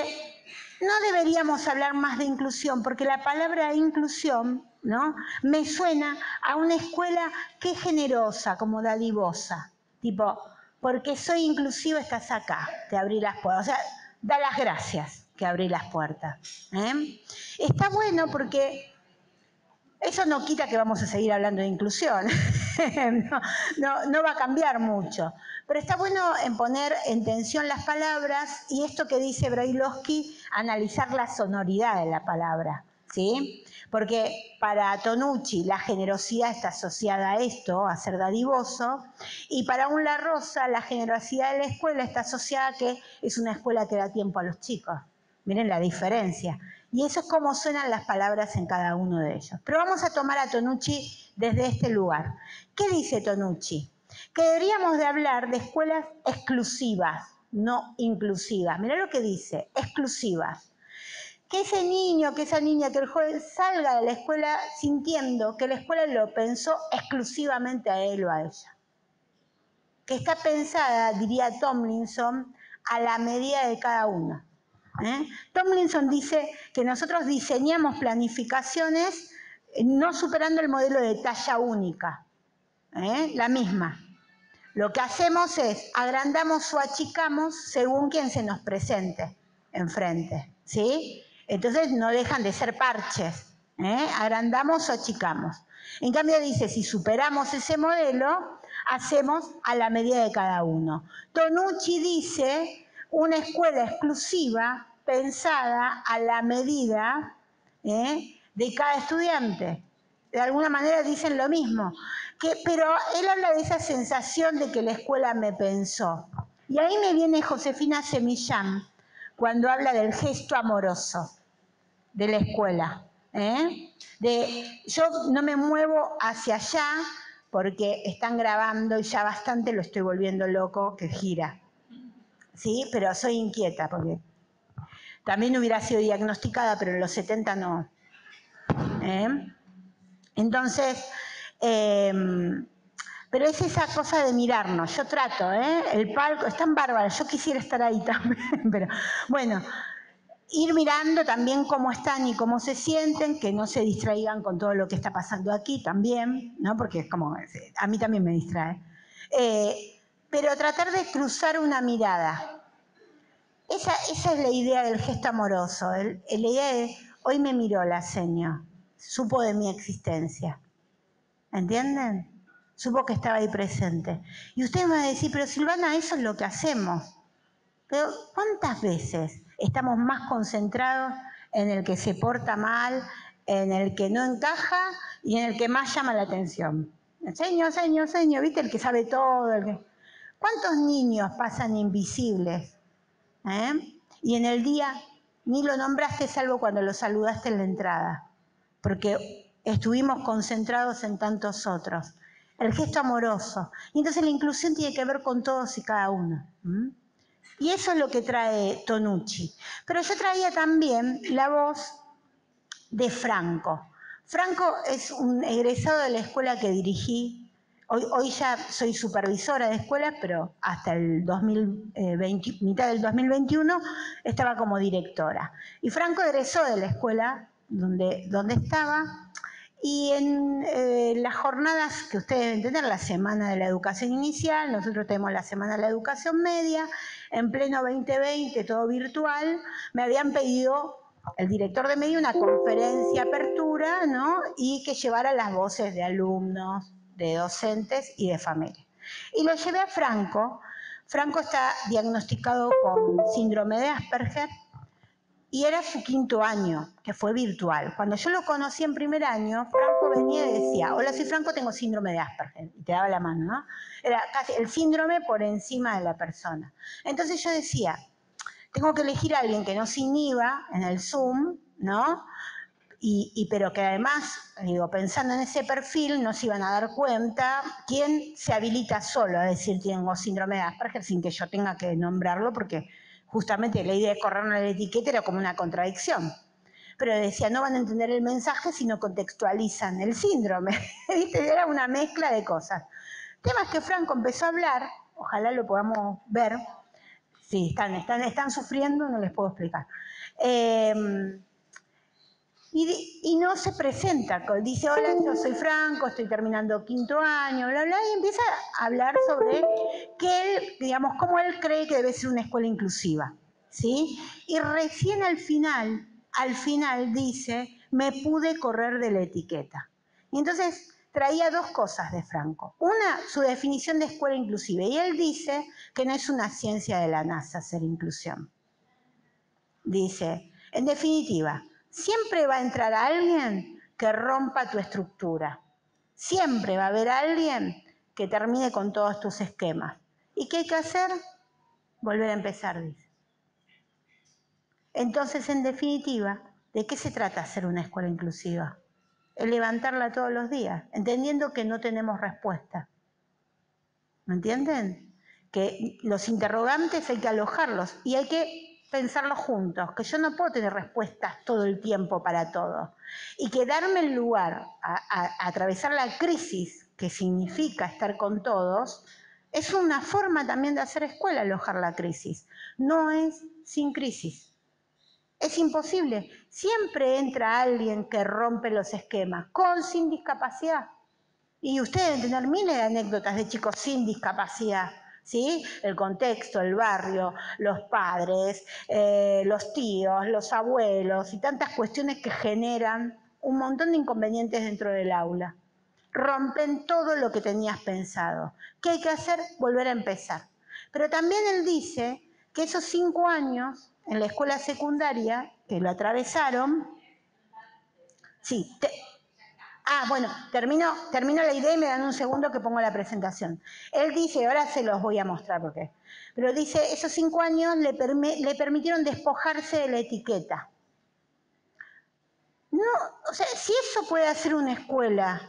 no deberíamos hablar más de inclusión, porque la palabra inclusión, ¿no? Me suena a una escuela que es generosa, como dadivosa. Tipo, porque soy inclusiva estás acá, te abrí las puertas. O sea, da las gracias que abrí las puertas. Está bueno porque eso no quita que vamos a seguir hablando de inclusión. No va a cambiar mucho. Pero está bueno en poner en tensión las palabras y esto que dice Brailovsky, analizar la sonoridad de la palabra, ¿sí? Porque para Tonucci la generosidad está asociada a esto, a ser dadivoso, y para un La Rosa la generosidad de la escuela está asociada a que es una escuela que da tiempo a los chicos. Miren la diferencia. Y eso es cómo suenan las palabras en cada uno de ellos. Pero vamos a tomar a Tonucci desde este lugar. ¿Qué dice Tonucci? Que deberíamos de hablar de escuelas exclusivas, no inclusivas. Mirá lo que dice, exclusivas. que ese niño, que esa niña, que el joven salga de la escuela sintiendo que la escuela lo pensó exclusivamente a él o a ella. Que está pensada, diría Tomlinson, a la medida de cada uno. Tomlinson dice que nosotros diseñamos planificaciones no superando el modelo de talla única, la misma. Lo que hacemos es agrandamos o achicamos según quien se nos presente enfrente, ¿sí? Entonces no dejan de ser parches, agrandamos o achicamos. En cambio dice, si superamos ese modelo, hacemos a la medida de cada uno. Tonucci dice, una escuela exclusiva pensada a la medida de cada estudiante. De alguna manera dicen lo mismo. Pero él habla de esa sensación de que la escuela me pensó. Y ahí me viene Josefina Semillán, cuando habla del gesto amoroso de la escuela. Yo no me muevo hacia allá porque están grabando y ya bastante lo estoy volviendo loco que gira. ¿Sí? Pero soy inquieta porque también hubiera sido diagnosticada, pero en los 70 no. Entonces, pero es esa cosa de mirarnos. Yo trato, el palco, es tan bárbaro, yo quisiera estar ahí también, pero bueno, ir mirando también cómo están y cómo se sienten, que no se distraigan con todo lo que está pasando aquí también, ¿no? Porque es como, a mí también me distrae. Pero tratar de cruzar una mirada. Esa es la idea del gesto amoroso, la idea de, hoy me miró la señora, supo de mi existencia. ¿Entienden? Supo que estaba ahí presente. Y ustedes me van a decir, pero Silvana, eso es lo que hacemos. Pero ¿cuántas veces estamos más concentrados en el que se porta mal, en el que no encaja y en el que más llama la atención? Señor, ¿viste? El que sabe todo. ¿Cuántos niños pasan invisibles? Y en el día ni lo nombraste salvo cuando lo saludaste en la entrada. Porque estuvimos concentrados en tantos otros. El gesto amoroso. Y entonces la inclusión tiene que ver con todos y cada uno. Y eso es lo que trae Tonucci. Pero yo traía también la voz de Franco. Franco es un egresado de la escuela que dirigí. Hoy ya soy supervisora de escuelas, pero hasta el 2020, mitad del 2021 estaba como directora. Y Franco egresó de la escuela donde estaba. Y en las jornadas que ustedes deben tener, la Semana de la Educación Inicial, nosotros tenemos la Semana de la Educación Media, en pleno 2020, todo virtual, me habían pedido el director de medio una conferencia apertura, ¿no? Y que llevara las voces de alumnos, de docentes y de familia. Y lo llevé a Franco. Franco está diagnosticado con síndrome de Asperger, y era su 5º año, que fue virtual. Cuando yo lo conocí en primer año, Franco venía y decía, hola, soy Franco, tengo síndrome de Asperger. Y te daba la mano, ¿no? Era casi el síndrome por encima de la persona. Entonces yo decía, tengo que elegir a alguien que no se inhiba en el Zoom, ¿no? Pero que además, digo, pensando en ese perfil, no se iban a dar cuenta quién se habilita solo a decir tengo síndrome de Asperger sin que yo tenga que nombrarlo, porque justamente la idea de correrme la etiqueta era como una contradicción. Pero decía, no van a entender el mensaje si no contextualizan el síndrome. Era una mezcla de cosas. El tema es que Franco empezó a hablar, ojalá lo podamos ver. Sí, están sufriendo, no les puedo explicar. Y no se presenta, dice, hola, yo soy Franco, estoy terminando 5º año, bla, bla, y empieza a hablar sobre que él, digamos, cómo él cree que debe ser una escuela inclusiva, ¿sí? Y recién al final dice, me pude correr de la etiqueta. Y entonces traía 2 cosas de Franco. Una, su definición de escuela inclusiva, y él dice que no es una ciencia de la NASA ser inclusión. Dice, en definitiva, siempre va a entrar alguien que rompa tu estructura. Siempre va a haber alguien que termine con todos tus esquemas. ¿Y qué hay que hacer? Volver a empezar, dice. Entonces, en definitiva, ¿de qué se trata hacer una escuela inclusiva? Es levantarla todos los días, entendiendo que no tenemos respuesta. ¿Me entienden? Que los interrogantes hay que alojarlos y hay que pensarlo juntos, que yo no puedo tener respuestas todo el tiempo para todo. Y que darme el lugar a atravesar la crisis, que significa estar con todos, es una forma también de hacer escuela, alojar la crisis. No es sin crisis. Es imposible. Siempre entra alguien que rompe los esquemas, con sin discapacidad. Y ustedes deben tener miles de anécdotas de chicos sin discapacidad, ¿sí? El contexto, el barrio, los padres, los tíos, los abuelos y tantas cuestiones que generan un montón de inconvenientes dentro del aula. Rompen todo lo que tenías pensado. ¿Qué hay que hacer? Volver a empezar. Pero también él dice que esos 5 años en la escuela secundaria, que lo atravesaron, sí, bueno, termino la idea y me dan un segundo que pongo la presentación. Él dice, ahora se los voy a mostrar por qué, pero dice, esos 5 años le permitieron despojarse de la etiqueta. No, o sea, si eso puede hacer una escuela,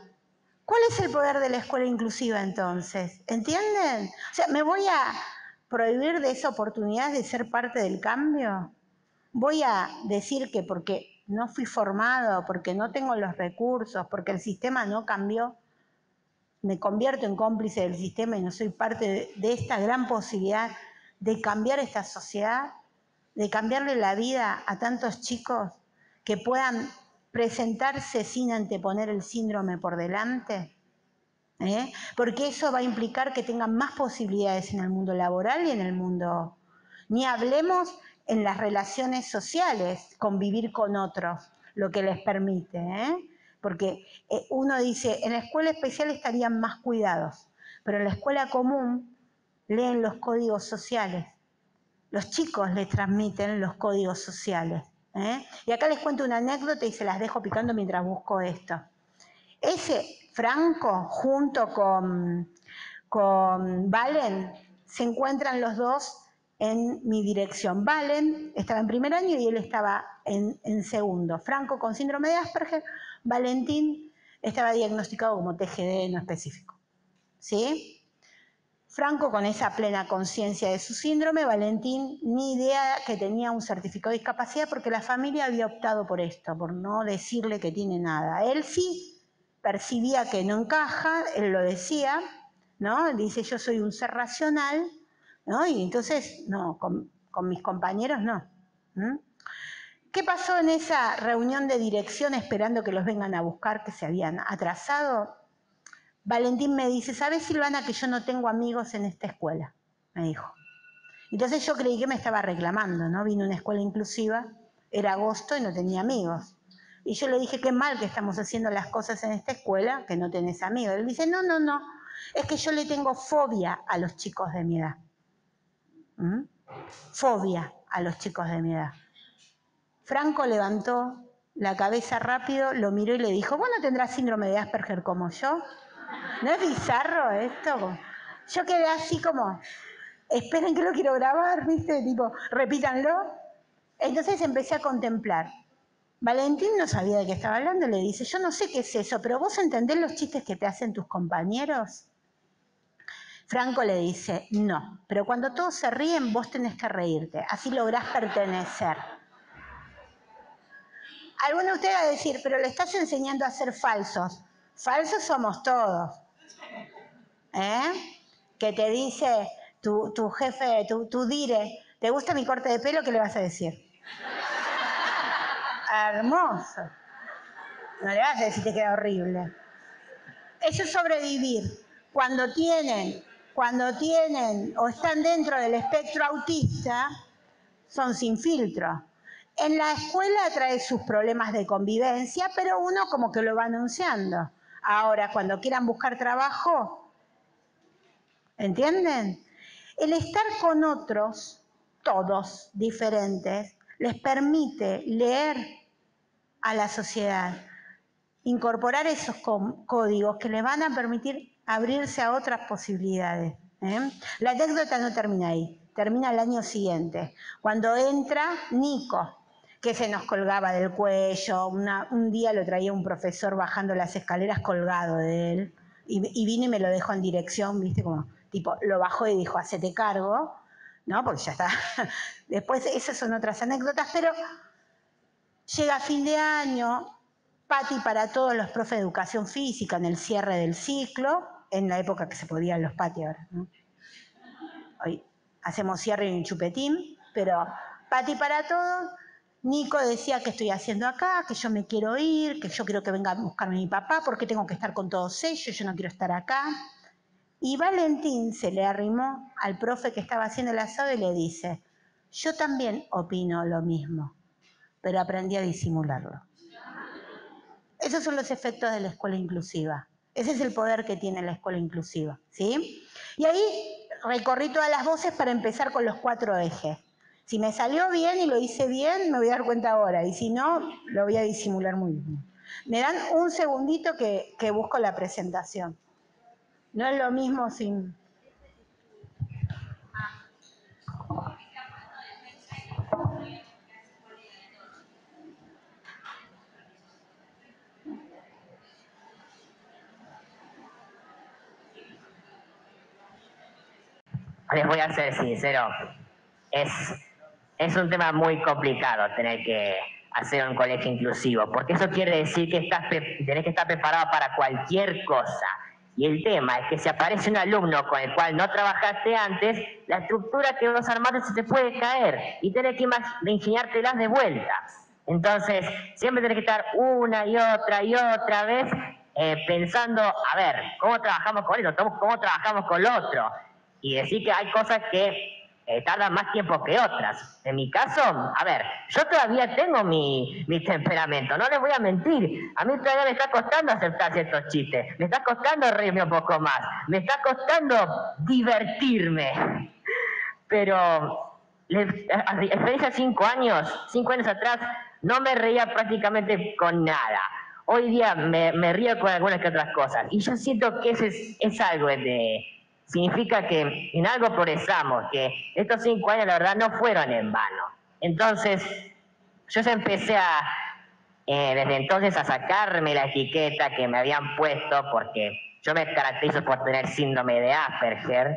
¿cuál es el poder de la escuela inclusiva entonces? ¿Entienden? O sea, ¿me voy a prohibir de esa oportunidad de ser parte del cambio? ¿Voy a decir que porque no fui formado, porque no tengo los recursos, porque el sistema no cambió, me convierto en cómplice del sistema y no soy parte de esta gran posibilidad de cambiar esta sociedad, de cambiarle la vida a tantos chicos que puedan presentarse sin anteponer el síndrome por delante? Porque eso va a implicar que tengan más posibilidades en el mundo laboral y en el mundo, ni hablemos en las relaciones sociales, convivir con otros, lo que les permite, porque uno dice, en la escuela especial estarían más cuidados, pero en la escuela común leen los códigos sociales, los chicos les transmiten los códigos sociales. Y acá les cuento una anécdota y se las dejo picando mientras busco esto. Ese Franco, junto con Valen, se encuentran los dos en mi dirección. Valen estaba en primer año y él estaba en segundo. Franco con síndrome de Asperger, Valentín estaba diagnosticado como TGD no específico. ¿Sí? Franco con esa plena conciencia de su síndrome, Valentín ni idea que tenía un certificado de discapacidad porque la familia había optado por esto, por no decirle que tiene nada. Él sí percibía que no encaja, él lo decía, ¿no? Dice, yo soy un ser racional, ¿no? Y entonces, no, con mis compañeros no. ¿Qué pasó en esa reunión de dirección esperando que los vengan a buscar, que se habían atrasado? Valentín me dice, ¿sabes, Silvana, que yo no tengo amigos en esta escuela? Me dijo. Entonces yo creí que me estaba reclamando, ¿no? Vine a una escuela inclusiva, era agosto y no tenía amigos. Y yo le dije, qué mal que estamos haciendo las cosas en esta escuela, que no tenés amigos. Él dice, no, es que yo le tengo fobia a los chicos de mi edad. Fobia a los chicos de mi edad. Franco levantó la cabeza rápido, lo miró y le dijo, ¿vos no tendrás síndrome de Asperger como yo? ¿No es bizarro esto? Yo quedé así como, esperen que lo quiero grabar, ¿viste? Tipo, repítanlo. Entonces empecé a contemplar. Valentín no sabía de qué estaba hablando, le dice, yo no sé qué es eso, pero ¿vos entendés los chistes que te hacen tus compañeros? Franco le dice, no, pero cuando todos se ríen, vos tenés que reírte, así lográs pertenecer. Alguno de ustedes va a decir, pero le estás enseñando a ser falsos. Falsos somos todos. Que te dice tu jefe, tu dire, ¿te gusta mi corte de pelo? ¿Qué le vas a decir? Hermoso. No le vas a decir que te queda horrible. Eso es sobrevivir. Cuando tienen o están dentro del espectro autista, son sin filtro. En la escuela trae sus problemas de convivencia, pero uno como que lo va anunciando. Ahora, cuando quieran buscar trabajo, ¿entienden? El estar con otros, todos diferentes, les permite leer a la sociedad, incorporar esos códigos que les van a permitir abrirse a otras posibilidades. La anécdota no termina ahí, termina el año siguiente, cuando entra Nico, que se nos colgaba del cuello. Un día lo traía un profesor bajando las escaleras colgado de él, y vino y me lo dejó en dirección, ¿viste? Como, tipo, lo bajó y dijo, hacete cargo. ¿no? Porque ya está. Después, esas son otras anécdotas, pero llega fin de año, Pati para todos los profes de educación física en el cierre del ciclo, en la época que se podían los Pati ahora, ¿no? Hoy hacemos cierre y un chupetín, pero Pati para todos. Nico decía, ¿qué estoy haciendo acá? Que yo me quiero ir, que yo quiero que venga a buscarme mi papá, porque tengo que estar con todos ellos, yo no quiero estar acá. Y Valentín se le arrimó al profe que estaba haciendo el asado y le dice, yo también opino lo mismo, pero aprendí a disimularlo. Esos son los efectos de la escuela inclusiva. Ese es el poder que tiene la escuela inclusiva, ¿sí? Y ahí recorrí todas las voces para empezar con los 4 ejes. Si me salió bien y lo hice bien, me voy a dar cuenta ahora. Y si no, lo voy a disimular muy bien. Me dan un segundito que busco la presentación. No es lo mismo sin... Les voy a ser sincero, es un tema muy complicado tener que hacer un colegio inclusivo, porque eso quiere decir que tenés que estar preparado para cualquier cosa. Y el tema es que si aparece un alumno con el cual no trabajaste antes, la estructura que vos armaste se te puede caer y tenés que ingeniártelas de vuelta. Entonces, siempre tenés que estar una y otra vez pensando, a ver, ¿cómo trabajamos con esto? ¿Cómo trabajamos con lo otro? Y decir que hay cosas que tardan más tiempo que otras. En mi caso, a ver, yo todavía tengo mi temperamento, no les voy a mentir. A mí todavía me está costando aceptar ciertos chistes, me está costando reírme un poco más, me está costando divertirme. Pero, a diferencia de 5 años atrás, no me reía prácticamente con nada. Hoy día me río con algunas que otras cosas. Y yo siento que ese es algo de... Significa que en algo progresamos, que estos 5 años la verdad no fueron en vano. Entonces, yo ya empecé desde entonces a sacarme la etiqueta que me habían puesto, porque yo me caracterizo por tener síndrome de Asperger,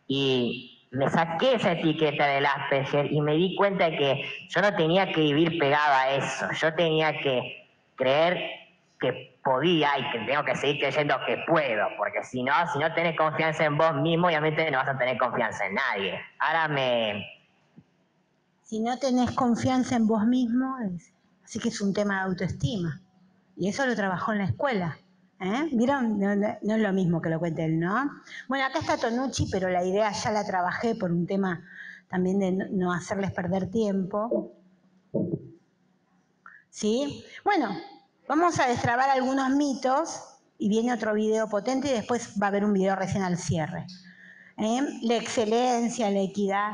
y me saqué esa etiqueta del Asperger y me di cuenta de que yo no tenía que vivir pegado a eso, yo tenía que creer que podía y que tengo que seguir creyendo que puedo, porque si no tenés confianza en vos mismo, obviamente no vas a tener confianza en nadie. Si no tenés confianza en vos mismo, así que es un tema de autoestima. Y eso lo trabajó en la escuela. ¿Vieron? No es lo mismo que lo cuente él, ¿no? Bueno, acá está Tonucci, pero la idea ya la trabajé por un tema también de no hacerles perder tiempo. ¿Sí? Bueno, vamos a destrabar algunos mitos y viene otro video potente y después va a haber un video recién al cierre. La excelencia, la equidad.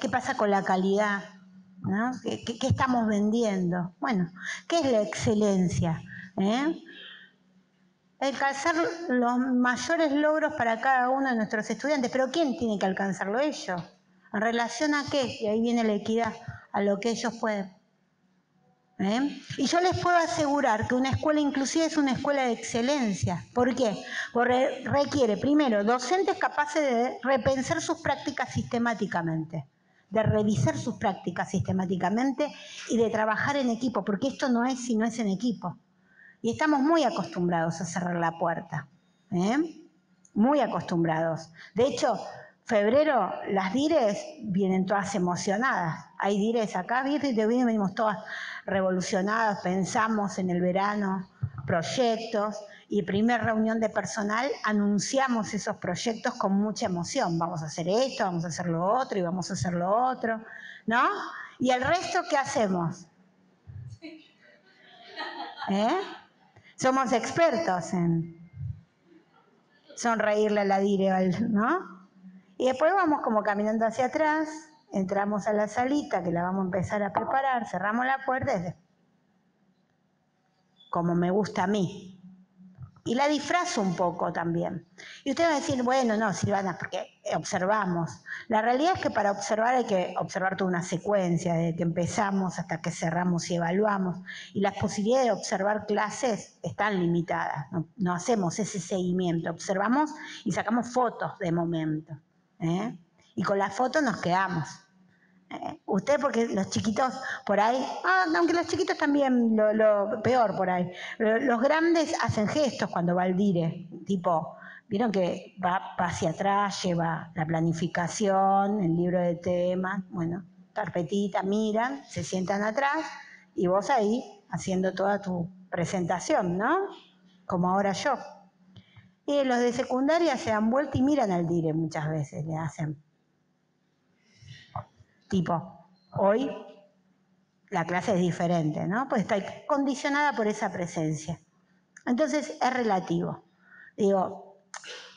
¿Qué pasa con la calidad? ¿No? ¿Qué estamos vendiendo? Bueno, ¿qué es la excelencia? Alcanzar los mayores logros para cada uno de nuestros estudiantes. ¿Pero quién tiene que alcanzarlo? Ellos. ¿En relación a qué? Y ahí viene la equidad, a lo que ellos pueden. Y yo les puedo asegurar que una escuela inclusiva es una escuela de excelencia. ¿Por qué? Porque requiere, primero, docentes capaces de repensar sus prácticas sistemáticamente, de revisar sus prácticas sistemáticamente y de trabajar en equipo, porque esto no es si no es en equipo. Y estamos muy acostumbrados a cerrar la puerta, muy acostumbrados. De hecho, febrero, las dires vienen todas emocionadas. Hay dires acá, venimos todas revolucionadas, pensamos en el verano, proyectos, y primer reunión de personal anunciamos esos proyectos con mucha emoción. Vamos a hacer esto, vamos a hacer lo otro y vamos a hacer lo otro, ¿no? ¿Y el resto qué hacemos? Somos expertos en sonreírle a la dire, ¿no? Y después vamos como caminando hacia atrás, entramos a la salita que la vamos a empezar a preparar, cerramos la puerta y como me gusta a mí. Y la disfrazo un poco también. Y usted va a decir, bueno, no, Silvana, porque observamos. La realidad es que para observar hay que observar toda una secuencia, desde que empezamos hasta que cerramos y evaluamos. Y las posibilidades de observar clases están limitadas. No hacemos ese seguimiento. Observamos y sacamos fotos de momento. Y con la foto nos quedamos. Usted, porque los chiquitos por ahí, aunque los chiquitos también, lo peor por ahí, los grandes hacen gestos cuando va el dire, tipo, vieron que va hacia atrás, lleva la planificación, el libro de temas, bueno, carpetita, miran, se sientan atrás y vos ahí haciendo toda tu presentación, ¿no? Como ahora yo. Y los de secundaria se dan vuelta y miran al dire muchas veces, le hacen. Tipo, hoy la clase es diferente, ¿no? Pues está condicionada por esa presencia. Entonces es relativo. Digo,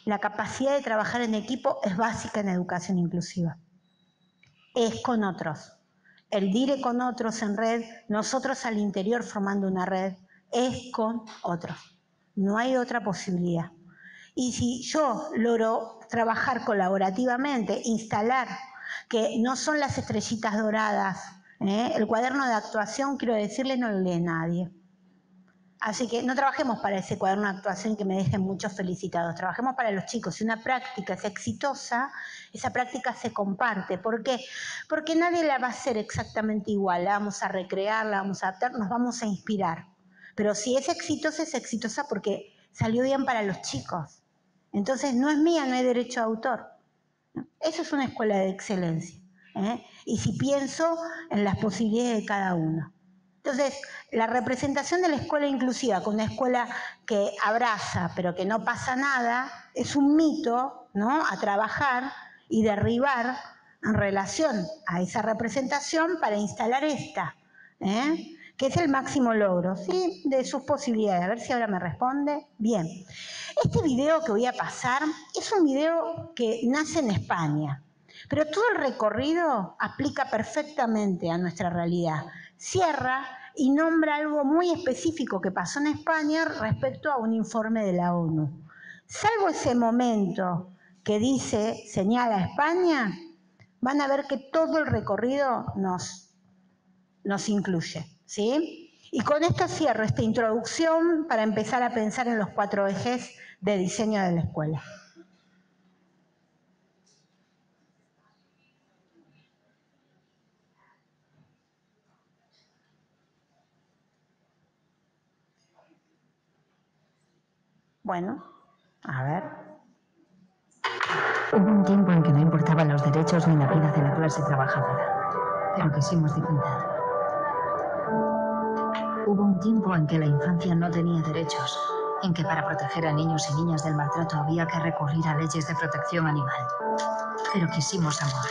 la capacidad de trabajar en equipo es básica en educación inclusiva. Es con otros. El dire con otros en red, nosotros al interior formando una red, es con otros. No hay otra posibilidad. Y si yo logro trabajar colaborativamente, instalar que no son las estrellitas doradas, el cuaderno de actuación, quiero decirles, no lo lee nadie. Así que no trabajemos para ese cuaderno de actuación que me dejen muchos felicitados, trabajemos para los chicos. Si una práctica es exitosa, esa práctica se comparte. ¿Por qué? Porque nadie la va a hacer exactamente igual, la vamos a recrear, la vamos a adaptar, nos vamos a inspirar. Pero si es exitosa porque salió bien para los chicos. Entonces no es mía, no hay derecho a autor. Eso es una escuela de excelencia. Y si pienso en las posibilidades de cada uno. Entonces, la representación de la escuela inclusiva con una escuela que abraza pero que no pasa nada es un mito, ¿no?, a trabajar y derribar en relación a esa representación para instalar esta, que es el máximo logro, ¿sí?, de sus posibilidades. A ver si ahora me responde. Bien. Este video que voy a pasar es un video que nace en España, pero todo el recorrido aplica perfectamente a nuestra realidad. Cierra y nombra algo muy específico que pasó en España respecto a un informe de la ONU. Salvo ese momento que dice, señala España, van a ver que todo el recorrido nos incluye, ¿sí? Y con esto cierro esta introducción para empezar a pensar en los 4 ejes de diseño de la escuela. Bueno, a ver. Hubo un tiempo en que no importaban los derechos ni la vida de la clase trabajadora, pero quisimos dignidad. Hubo un tiempo en que la infancia no tenía derechos, en que para proteger a niños y niñas del maltrato había que recurrir a leyes de protección animal, pero quisimos amor.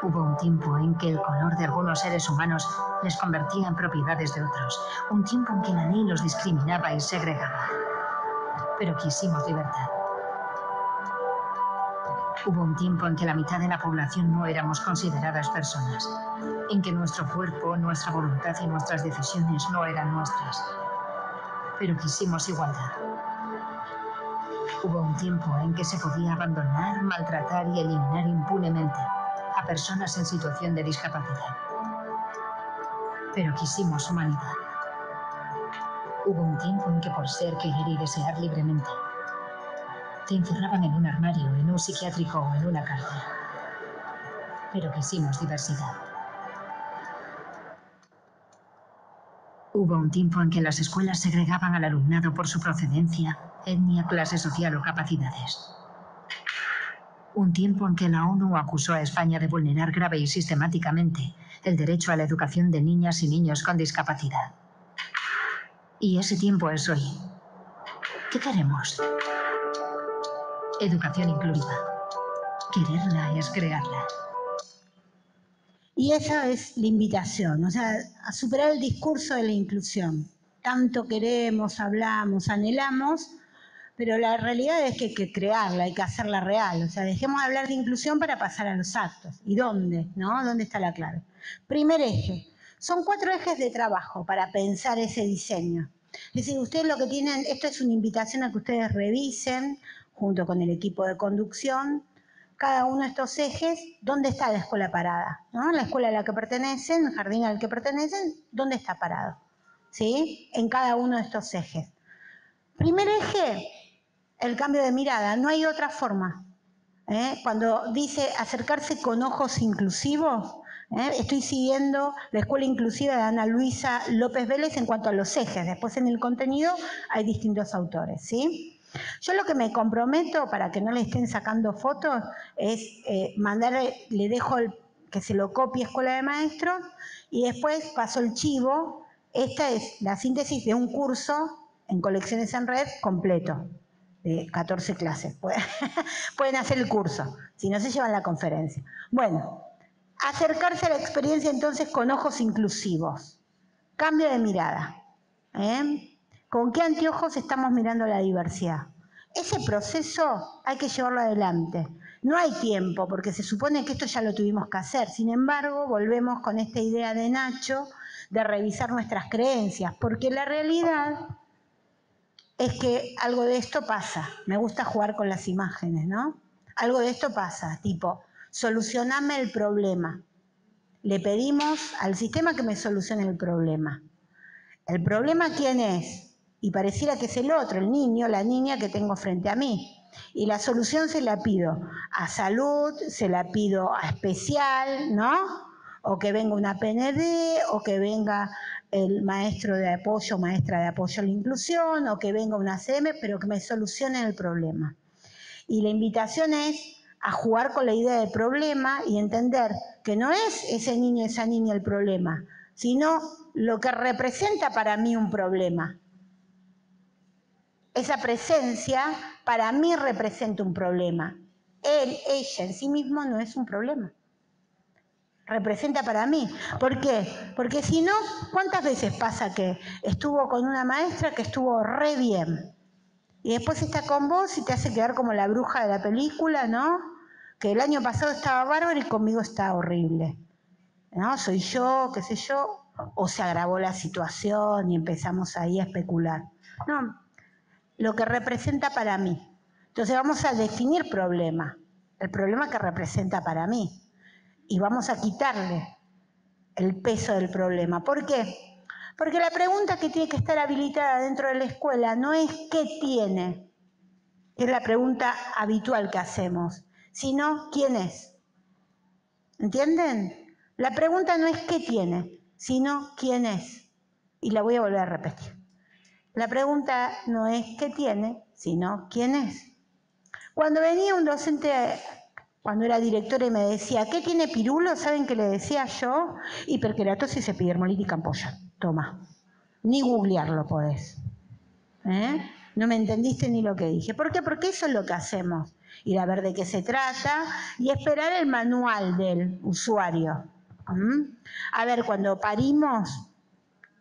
Hubo un tiempo en que el color de algunos seres humanos les convertía en propiedades de otros, un tiempo en que la ley los discriminaba y segregaba, pero quisimos libertad. Hubo un tiempo en que la mitad de la población no éramos consideradas personas, en que nuestro cuerpo, nuestra voluntad y nuestras decisiones no eran nuestras, pero quisimos igualdad. Hubo un tiempo en que se podía abandonar, maltratar y eliminar impunemente a personas en situación de discapacidad, pero quisimos humanidad. Hubo un tiempo en que por ser, querer y desear libremente, te encerraban en un armario, en un psiquiátrico o en una cárcel. Pero quisimos diversidad. Hubo un tiempo en que las escuelas segregaban al alumnado por su procedencia, etnia, clase social o capacidades. Un tiempo en que la ONU acusó a España de vulnerar grave y sistemáticamente el derecho a la educación de niñas y niños con discapacidad. Y ese tiempo es hoy. ¿Qué queremos? Educación inclusiva. Quererla es crearla. Y esa es la invitación, o sea, a superar el discurso de la inclusión. Tanto queremos, hablamos, anhelamos, pero la realidad es que hay que crearla, hay que hacerla real. O sea, dejemos de hablar de inclusión para pasar a los actos. ¿Y dónde? ¿No? ¿Dónde está la clave? Primer eje. Son 4 ejes de trabajo para pensar ese diseño. Es decir, ustedes lo que tienen, esto es una invitación a que ustedes revisen, junto con el equipo de conducción, cada uno de estos ejes, ¿dónde está la escuela parada? ¿No? La escuela a la que pertenecen, el jardín al que pertenecen, ¿dónde está parado? ¿Sí? En cada uno de estos ejes. Primer eje, el cambio de mirada. No hay otra forma. Cuando dice acercarse con ojos inclusivos, estoy siguiendo la escuela inclusiva de Ana Luisa López Vélez en cuanto a los ejes. Después en el contenido hay distintos autores, ¿sí? Yo lo que me comprometo, para que no le estén sacando fotos, es mandarle, le dejo que se lo copie Escuela de Maestros y después paso el chivo. Esta es la síntesis de un curso en Colecciones en Red completo, de 14 clases. Pueden hacer el curso, si no se llevan la conferencia. Bueno, acercarse a la experiencia entonces con ojos inclusivos. Cambio de mirada. ¿Con qué anteojos estamos mirando la diversidad? Ese proceso hay que llevarlo adelante. No hay tiempo, porque se supone que esto ya lo tuvimos que hacer. Sin embargo, volvemos con esta idea de Nacho de revisar nuestras creencias, porque la realidad es que algo de esto pasa. Me gusta jugar con las imágenes, ¿no? Algo de esto pasa, tipo, solucioname el problema. Le pedimos al sistema que me solucione el problema. ¿El problema quién es? Y pareciera que es el otro, el niño, la niña que tengo frente a mí. Y la solución se la pido a salud, se la pido a especial, ¿no? O que venga una PND, o que venga el maestro de apoyo, maestra de apoyo a la inclusión, o que venga una CM, pero que me solucionen el problema. Y la invitación es a jugar con la idea del problema y entender que no es ese niño, esa niña el problema, sino lo que representa para mí un problema. Esa presencia para mí representa un problema. Él, ella en sí mismo no es un problema. Representa para mí. ¿Por qué? Porque si no, ¿cuántas veces pasa que estuvo con una maestra que estuvo re bien? Y después está con vos y te hace quedar como la bruja de la película, ¿no? Que el año pasado estaba bárbaro y conmigo está horrible. ¿No? Soy yo, qué sé yo. O se agravó la situación y empezamos ahí a especular. No, lo que representa para mí. Entonces vamos a definir problema. El problema que representa para mí. Y vamos a quitarle el peso del problema. ¿Por qué? Porque la pregunta que tiene que estar habilitada dentro de la escuela no es ¿qué tiene? Que es la pregunta habitual que hacemos, sino ¿quién es? ¿Entienden? La pregunta no es ¿qué tiene? Sino ¿quién es? Y la voy a volver a repetir. La pregunta no es ¿qué tiene? Sino ¿quién es? Cuando venía un docente, cuando era directora y me decía ¿qué tiene Pirulo? ¿Saben qué le decía yo? Hiperkeratosis, epidermolitis camposa. Toma. Ni googlearlo podés. No me entendiste ni lo que dije. ¿Por qué? Porque eso es lo que hacemos. Ir a ver de qué se trata y esperar el manual del usuario. A ver, cuando parimos,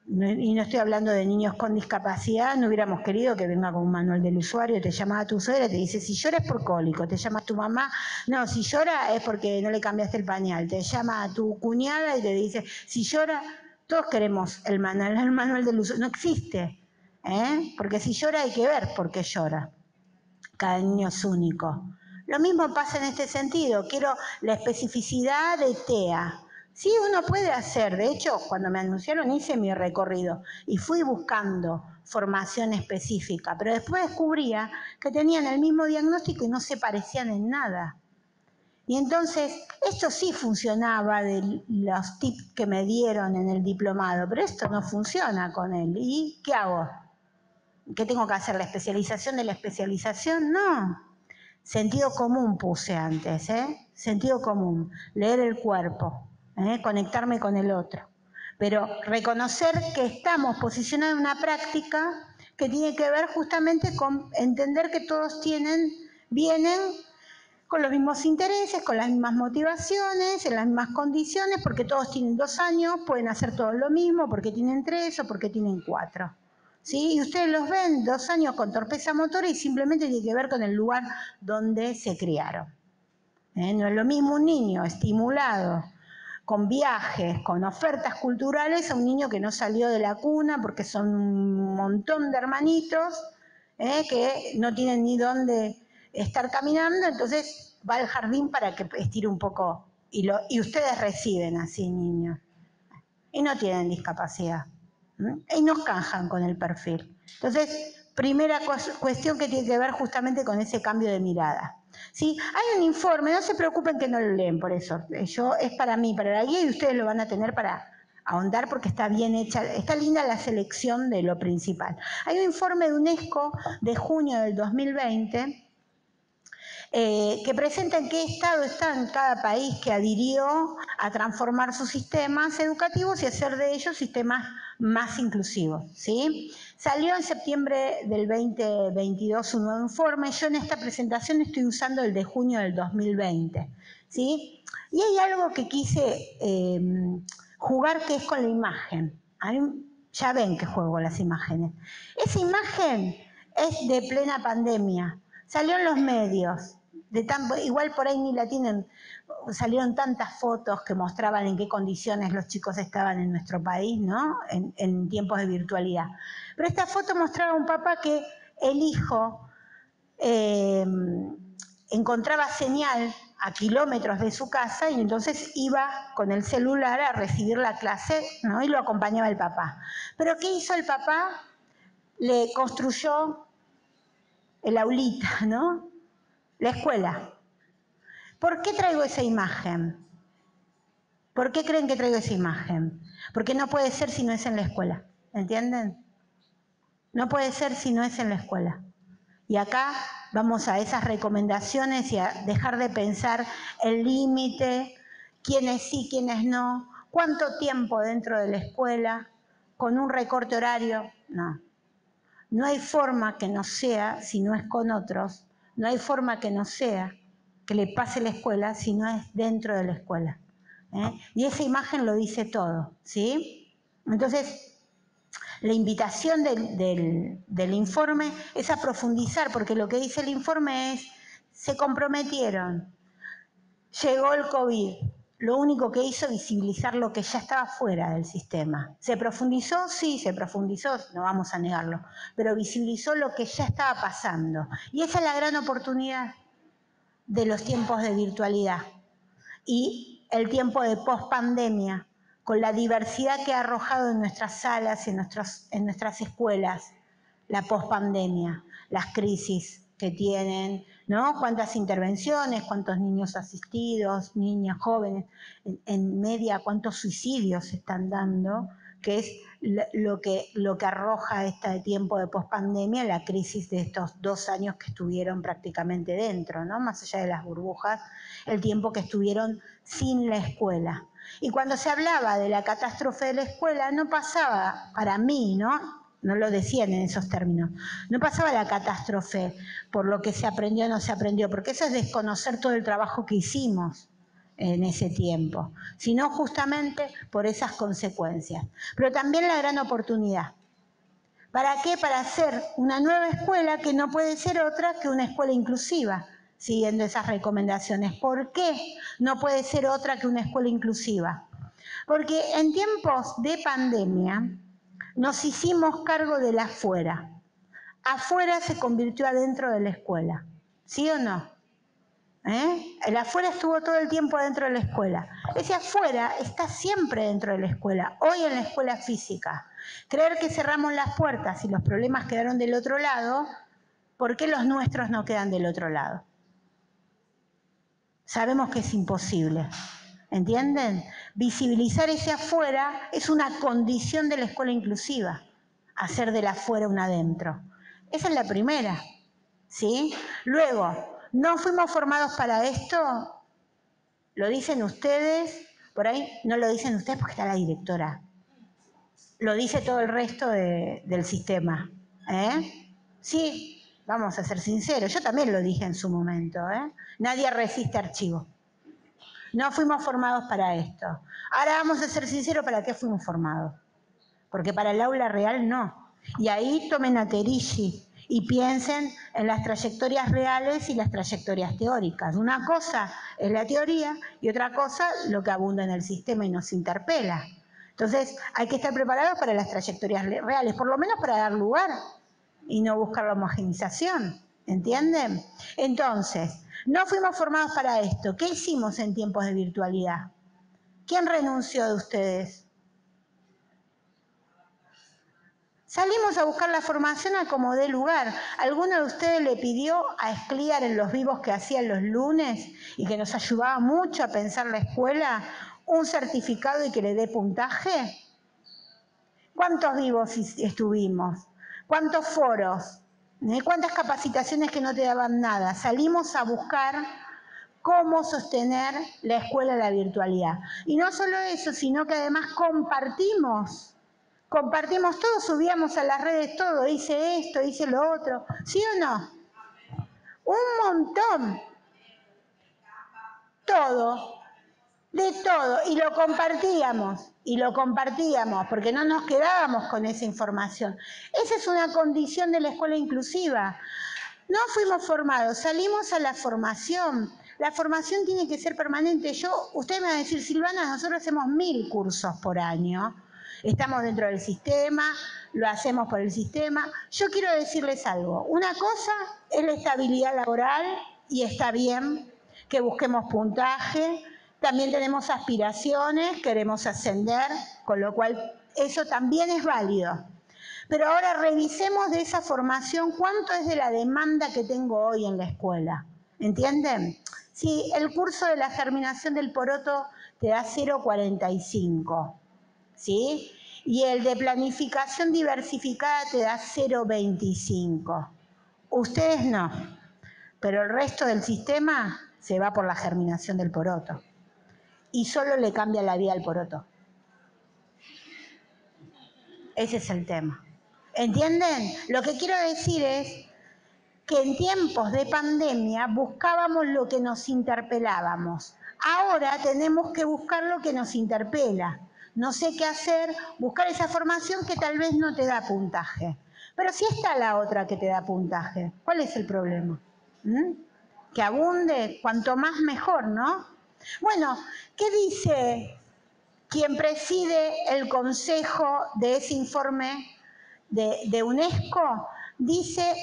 y no estoy hablando de niños con discapacidad, no hubiéramos querido que venga con un manual del usuario, te llama a tu suegra y te dice, si llora es por cólico, te llama a tu mamá, no, si llora es porque no le cambiaste el pañal, te llama a tu cuñada y te dice, si llora, todos queremos el manual del usuario, no existe, porque si llora hay que ver por qué llora, cada niño es único. Lo mismo pasa en este sentido, quiero la especificidad de TEA. Sí, uno puede hacer. De hecho, cuando me anunciaron hice mi recorrido y fui buscando formación específica, pero después descubría que tenían el mismo diagnóstico y no se parecían en nada. Y entonces, esto sí funcionaba de los tips que me dieron en el diplomado, pero esto no funciona con él. ¿Y qué hago? ¿Qué tengo que hacer? ¿La especialización de la especialización? No. Sentido común puse antes, Sentido común, leer el cuerpo, conectarme con el otro. Pero reconocer que estamos posicionados en una práctica que tiene que ver justamente con entender que todos vienen con los mismos intereses, con las mismas motivaciones, en las mismas condiciones, porque todos tienen 2 años, pueden hacer todo lo mismo, porque tienen 3 o porque tienen 4. ¿Sí? Y ustedes los ven 2 años con torpeza motora y simplemente tiene que ver con el lugar donde se criaron. No es lo mismo un niño estimulado con viajes, con ofertas culturales, a un niño que no salió de la cuna porque son un montón de hermanitos que no tienen ni dónde estar caminando, entonces va al jardín para que estire un poco y ustedes reciben así niños y no tienen discapacidad. Y nos canjan con el perfil. Entonces, primera cuestión que tiene que ver justamente con ese cambio de mirada. ¿Sí? Hay un informe, no se preocupen que no lo leen por eso. Es para mí, para la guía, y ustedes lo van a tener para ahondar porque está bien hecha, está linda la selección de lo principal. Hay un informe de UNESCO de junio del 2020 que presenta en qué estado está en cada país que adhirió a transformar sus sistemas educativos y hacer de ellos sistemas más inclusivos, ¿sí? Salió en septiembre del 2022 un nuevo informe. Yo en esta presentación estoy usando el de junio del 2020, ¿sí? Y hay algo que quise jugar, que es con la imagen. Ya ven que juego con las imágenes. Esa imagen es de plena pandemia. Salió en los medios. Igual por ahí ni la tienen. Salieron tantas fotos que mostraban en qué condiciones los chicos estaban en nuestro país, ¿no? En tiempos de virtualidad. Pero esta foto mostraba a un papá que el hijo encontraba señal a kilómetros de su casa y entonces iba con el celular a recibir la clase, ¿no? Y lo acompañaba el papá. Pero ¿qué hizo el papá? Le construyó el aulita, ¿no? La escuela. ¿Por qué traigo esa imagen? ¿Por qué creen que traigo esa imagen? Porque no puede ser si no es en la escuela, ¿entienden? No puede ser si no es en la escuela. Y acá vamos a esas recomendaciones y a dejar de pensar el límite, quiénes sí, quiénes no, cuánto tiempo dentro de la escuela, con un recorte horario, no. No hay forma que no sea si no es con otros, no hay forma que no sea que le pase la escuela si no es dentro de la escuela. Y esa imagen lo dice todo, ¿sí? Entonces, la invitación del informe es a profundizar, porque lo que dice el informe es, se comprometieron, llegó el COVID, lo único que hizo visibilizar lo que ya estaba fuera del sistema. ¿Se profundizó? Sí, se profundizó, no vamos a negarlo, pero visibilizó lo que ya estaba pasando. Y esa es la gran oportunidad de los tiempos de virtualidad y el tiempo de post-pandemia, con la diversidad que ha arrojado en nuestras salas, en nuestras escuelas, la post-pandemia, las crisis que tienen, ¿no? Cuántas intervenciones, cuántos niños asistidos, niñas jóvenes, en media cuántos suicidios se están dando, que es lo que arroja este tiempo de pospandemia, la crisis de estos 2 años que estuvieron prácticamente dentro, ¿no? Más allá de las burbujas, el tiempo que estuvieron sin la escuela. Y cuando se hablaba de la catástrofe de la escuela, no pasaba, para mí, ¿no? No lo decían en esos términos. No pasaba la catástrofe por lo que se aprendió o no se aprendió, porque eso es desconocer todo el trabajo que hicimos en ese tiempo, sino justamente por esas consecuencias. Pero también la gran oportunidad. ¿Para qué? Para hacer una nueva escuela que no puede ser otra que una escuela inclusiva, siguiendo esas recomendaciones. ¿Por qué no puede ser otra que una escuela inclusiva? Porque en tiempos de pandemia nos hicimos cargo del afuera. Afuera se convirtió adentro de la escuela. ¿Sí o no? El afuera estuvo todo el tiempo dentro de la escuela. Ese afuera está siempre dentro de la escuela, hoy en la escuela física. Creer que cerramos las puertas y los problemas quedaron del otro lado, ¿por qué los nuestros no quedan del otro lado? Sabemos que es imposible, ¿entienden? Visibilizar ese afuera es una condición de la escuela inclusiva, hacer del afuera un adentro. Esa es la primera, ¿sí? Luego, ¿no fuimos formados para esto? ¿Lo dicen ustedes? Por ahí no lo dicen ustedes porque está la directora. Lo dice todo el resto del sistema. Sí, vamos a ser sinceros. Yo también lo dije en su momento. Nadie resiste archivo. No fuimos formados para esto. Ahora vamos a ser sinceros, ¿para qué fuimos formados? Porque para el aula real no. Y ahí tomen a Terici y piensen en las trayectorias reales y las trayectorias teóricas. Una cosa es la teoría y otra cosa lo que abunda en el sistema y nos interpela. Entonces hay que estar preparados para las trayectorias reales, por lo menos para dar lugar y no buscar la homogenización. ¿Entienden? Entonces, no fuimos formados para esto. ¿Qué hicimos en tiempos de virtualidad? ¿Quién renunció de ustedes? Salimos a buscar la formación a como dé lugar. ¿Alguno de ustedes le pidió a Escliar en los vivos que hacían los lunes y que nos ayudaba mucho a pensar la escuela un certificado y que le dé puntaje? ¿Cuántos vivos estuvimos? ¿Cuántos foros? ¿Cuántas capacitaciones que no te daban nada? Salimos a buscar cómo sostener la escuela en la virtualidad. Y no solo eso, sino que además compartimos todo, subíamos a las redes todo, hice esto, hice lo otro, ¿sí o no? Un montón, todo, de todo, y lo compartíamos, porque no nos quedábamos con esa información. Esa es una condición de la escuela inclusiva. No fuimos formados, salimos a la formación. La formación tiene que ser permanente. Usted me va a decir, Silvana, nosotros hacemos 1000 cursos por año. Estamos dentro del sistema, lo hacemos por el sistema. Yo quiero decirles algo. Una cosa es la estabilidad laboral y está bien que busquemos puntaje. También tenemos aspiraciones, queremos ascender, con lo cual eso también es válido. Pero ahora revisemos de esa formación cuánto es de la demanda que tengo hoy en la escuela. ¿Entienden? Si el curso de la germinación del poroto te da 0,45, ¿sí? Y el de planificación diversificada te da 0,25. Ustedes no, pero el resto del sistema se va por la germinación del poroto. Y solo le cambia la vida al poroto. Ese es el tema. ¿Entienden? Lo que quiero decir es que en tiempos de pandemia buscábamos lo que nos interpelábamos. Ahora tenemos que buscar lo que nos interpela. No sé qué hacer, buscar esa formación que tal vez no te da puntaje. Pero sí está la otra que te da puntaje. ¿Cuál es el problema? Que abunde, cuanto más mejor, ¿no? Bueno, ¿qué dice quien preside el consejo de ese informe de UNESCO? Dice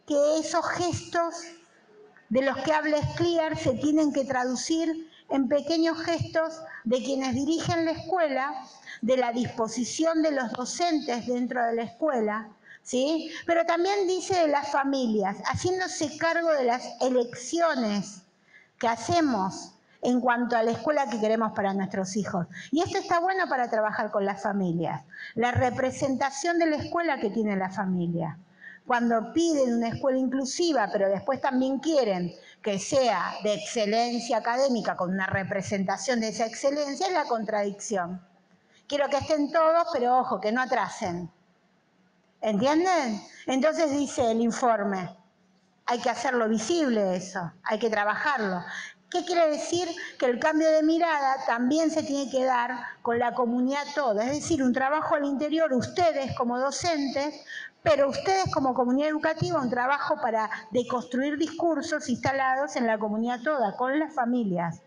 que esos gestos de los que habla Escliar se tienen que traducir en pequeños gestos de quienes dirigen la escuela, de la disposición de los docentes dentro de la escuela, ¿sí? Pero también dice de las familias, haciéndose cargo de las elecciones que hacemos en cuanto a la escuela que queremos para nuestros hijos. Y esto está bueno para trabajar con las familias, la representación de la escuela que tiene la familia. Cuando piden una escuela inclusiva, pero después también quieren que sea de excelencia académica con una representación de esa excelencia, es la contradicción. Quiero que estén todos, pero ojo, que no atrasen. ¿Entienden? Entonces dice el informe, hay que hacerlo visible eso, hay que trabajarlo. ¿Qué quiere decir? Que el cambio de mirada también se tiene que dar con la comunidad toda, es decir, un trabajo al interior, ustedes como docentes, pero ustedes como comunidad educativa, un trabajo para deconstruir discursos instalados en la comunidad toda, con las familias.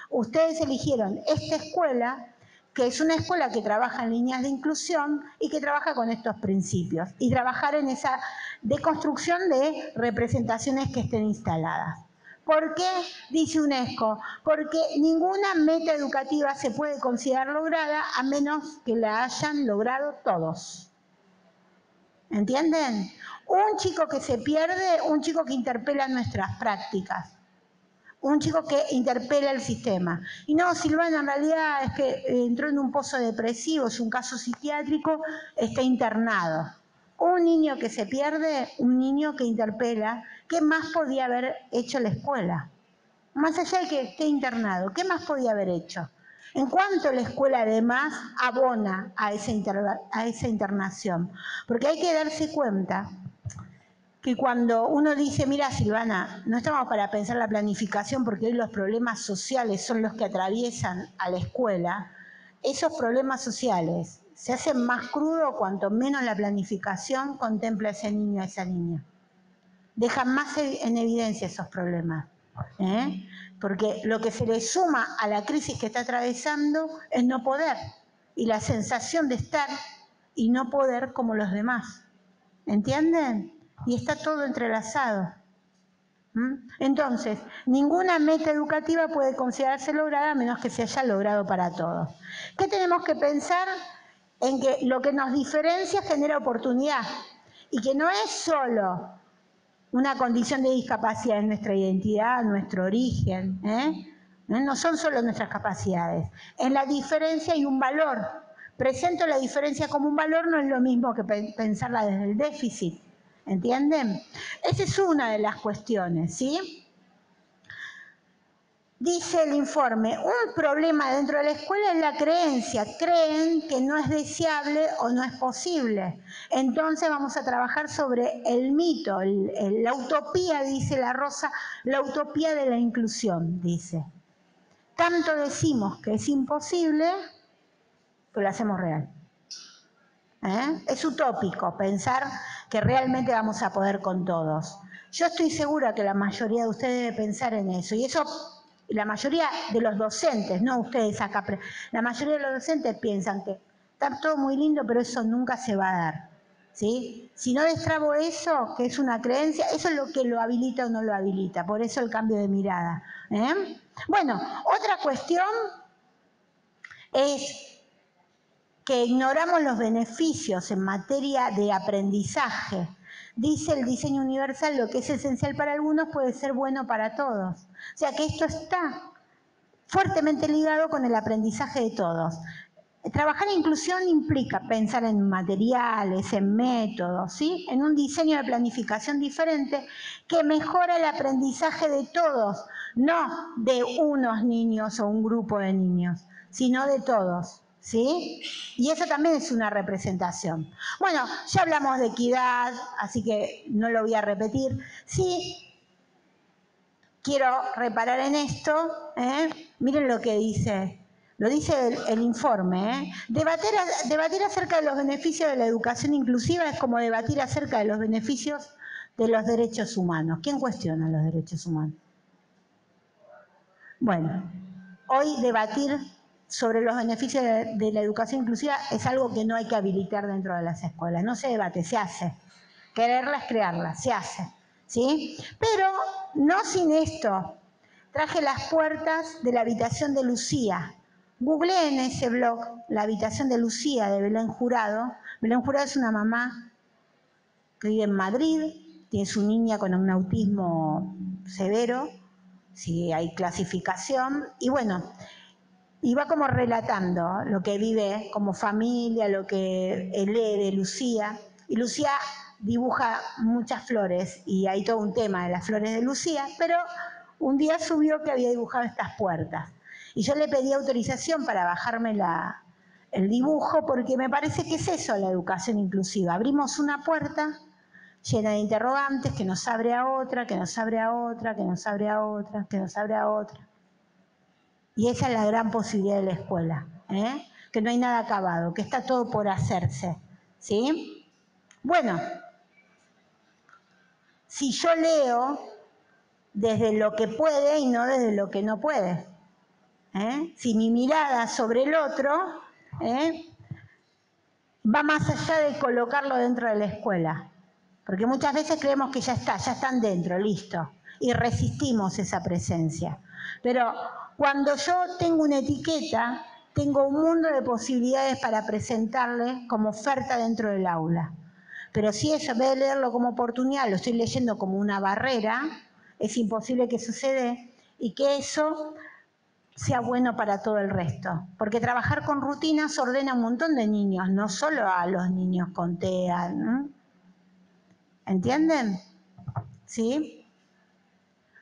Ustedes eligieron esta escuela, que es una escuela que trabaja en líneas de inclusión y que trabaja con estos principios, y trabajar en esa deconstrucción de representaciones que estén instaladas. ¿Por qué? Dice UNESCO, porque ninguna meta educativa se puede considerar lograda a menos que la hayan logrado todos. ¿Entienden? Un chico que se pierde, un chico que interpela nuestras prácticas, un chico que interpela el sistema. Y no, Silvana, en realidad es que entró en un pozo depresivo, es un caso psiquiátrico, está internado. Un niño que se pierde, un niño que interpela, ¿qué más podía haber hecho la escuela? Más allá de que esté internado, ¿qué más podía haber hecho? En cuanto la escuela además abona a esa internación. Porque hay que darse cuenta que cuando uno dice, mira Silvana, no estamos para pensar la planificación porque hoy los problemas sociales son los que atraviesan a la escuela, esos problemas sociales se hacen más crudos cuanto menos la planificación contempla a ese niño, a esa niña. Dejan más en evidencia esos problemas. Porque lo que se le suma a la crisis que está atravesando es no poder y la sensación de estar y no poder como los demás. ¿Entienden? Y está todo entrelazado. Entonces, ninguna meta educativa puede considerarse lograda a menos que se haya logrado para todos. ¿Qué tenemos que pensar? en que lo que nos diferencia genera oportunidad y que no es solo una condición de discapacidad, en nuestra identidad, nuestro origen, no son solo nuestras capacidades. En la diferencia hay un valor. Presento la diferencia como un valor, no es lo mismo que pensarla desde el déficit. ¿Entienden? Esa es una de las cuestiones, ¿sí? Dice el informe, un problema dentro de la escuela es la creencia. Creen que no es deseable o no es posible. Entonces vamos a trabajar sobre el mito, la utopía, dice la Rosa, la utopía de la inclusión, dice. Tanto decimos que es imposible que lo hacemos real. Es utópico pensar que realmente vamos a poder con todos. Yo estoy segura que la mayoría de ustedes debe pensar en eso. Y eso, la mayoría de los docentes, no ustedes acá, pero la mayoría de los docentes piensan que está todo muy lindo, pero eso nunca se va a dar. ¿Sí? Si no destrabo eso, que es una creencia, eso es lo que lo habilita o no lo habilita. Por eso el cambio de mirada. Bueno, otra cuestión es que ignoramos los beneficios en materia de aprendizaje. Dice el diseño universal, lo que es esencial para algunos puede ser bueno para todos. O sea que esto está fuertemente ligado con el aprendizaje de todos. Trabajar en inclusión implica pensar en materiales, en métodos, ¿sí? En un diseño de planificación diferente que mejora el aprendizaje de todos, no de unos niños o un grupo de niños, sino de todos. ¿Sí? Y eso también es una representación. Bueno, ya hablamos de equidad, así que no lo voy a repetir. Sí, quiero reparar en esto. Miren lo que dice. Lo dice el informe. Debatir acerca de los beneficios de la educación inclusiva es como debatir acerca de los beneficios de los derechos humanos. ¿Quién cuestiona los derechos humanos? Bueno, hoy debatir sobre los beneficios de la educación inclusiva es algo que no hay que habilitar dentro de las escuelas. No se debate, se hace. Quererla es crearla, se hace. ¿Sí? Pero no sin esto. Traje las puertas de la habitación de Lucía. Googleé en ese blog la habitación de Lucía de Belén Jurado. Belén Jurado es una mamá que vive en Madrid, tiene su niña con un autismo severo, si hay clasificación, y bueno, y va como relatando lo que vive como familia, lo que lee de Lucía. Y Lucía dibuja muchas flores y hay todo un tema de las flores de Lucía, pero un día subió que había dibujado estas puertas. Y yo le pedí autorización para bajarme el dibujo porque me parece que es eso la educación inclusiva. Abrimos una puerta llena de interrogantes que nos abre a otra, que nos abre a otra, que nos abre a otra, que nos abre a otra. Y esa es la gran posibilidad de la escuela, que no hay nada acabado, que está todo por hacerse. ¿Sí? Bueno, si yo leo desde lo que puede y no desde lo que no puede, si mi mirada sobre el otro va más allá de colocarlo dentro de la escuela, porque muchas veces creemos que ya están dentro, listo, y resistimos esa presencia. Pero cuando yo tengo una etiqueta, tengo un mundo de posibilidades para presentarle como oferta dentro del aula. Pero si eso, en vez de leerlo como oportunidad, lo estoy leyendo como una barrera, es imposible que suceda y que eso sea bueno para todo el resto. Porque trabajar con rutinas ordena a un montón de niños, no solo a los niños con TEA, ¿no? ¿Entienden? ¿Sí?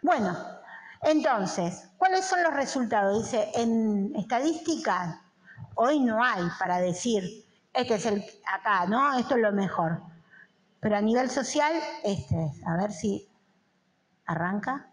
Bueno, entonces, ¿cuáles son los resultados? Dice, en estadística, hoy no hay para decir, este es el acá, ¿no? Esto es lo mejor. Pero a nivel social, este es. A ver si arranca.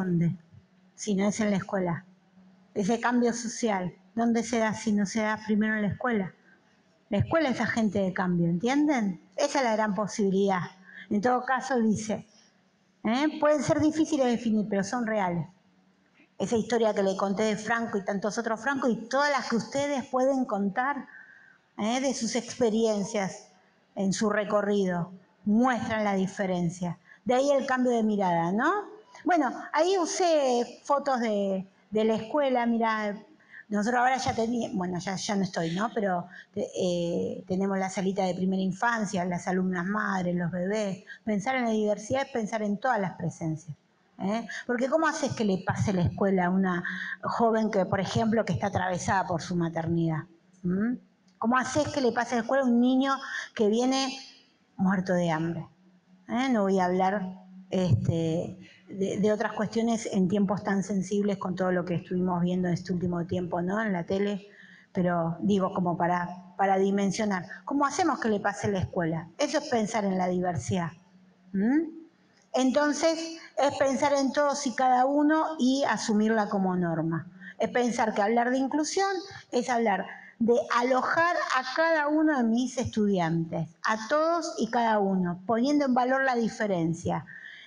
¿dónde? Si no es en la escuela. Ese cambio social, ¿dónde se da si no se da primero en la escuela? La escuela es agente de cambio, ¿entienden? Esa es la gran posibilidad. En todo caso, dice, pueden ser difíciles de definir, pero son reales. Esa historia que le conté de Franco y tantos otros Franco y todas las que ustedes pueden contar de sus experiencias en su recorrido, muestran la diferencia. De ahí el cambio de mirada, ¿no? Bueno, ahí usé fotos de la escuela, mirá, nosotros ahora ya teníamos, bueno, ya no estoy, ¿no? Pero tenemos la salita de primera infancia, las alumnas madres, los bebés. Pensar en la diversidad es pensar en todas las presencias. Porque ¿cómo haces que le pase la escuela a una joven que, por ejemplo, que está atravesada por su maternidad? ¿Cómo haces que le pase a la escuela a un niño que viene muerto de hambre? No voy a hablar de otras cuestiones en tiempos tan sensibles con todo lo que estuvimos viendo en este último tiempo, ¿no? En la tele, pero digo como para dimensionar. ¿Cómo hacemos que le pase a la escuela? Eso es pensar en la diversidad. Entonces, es pensar en todos y cada uno y asumirla como norma. Es pensar que hablar de inclusión es hablar de alojar a cada uno de mis estudiantes, a todos y cada uno, poniendo en valor la diferencia.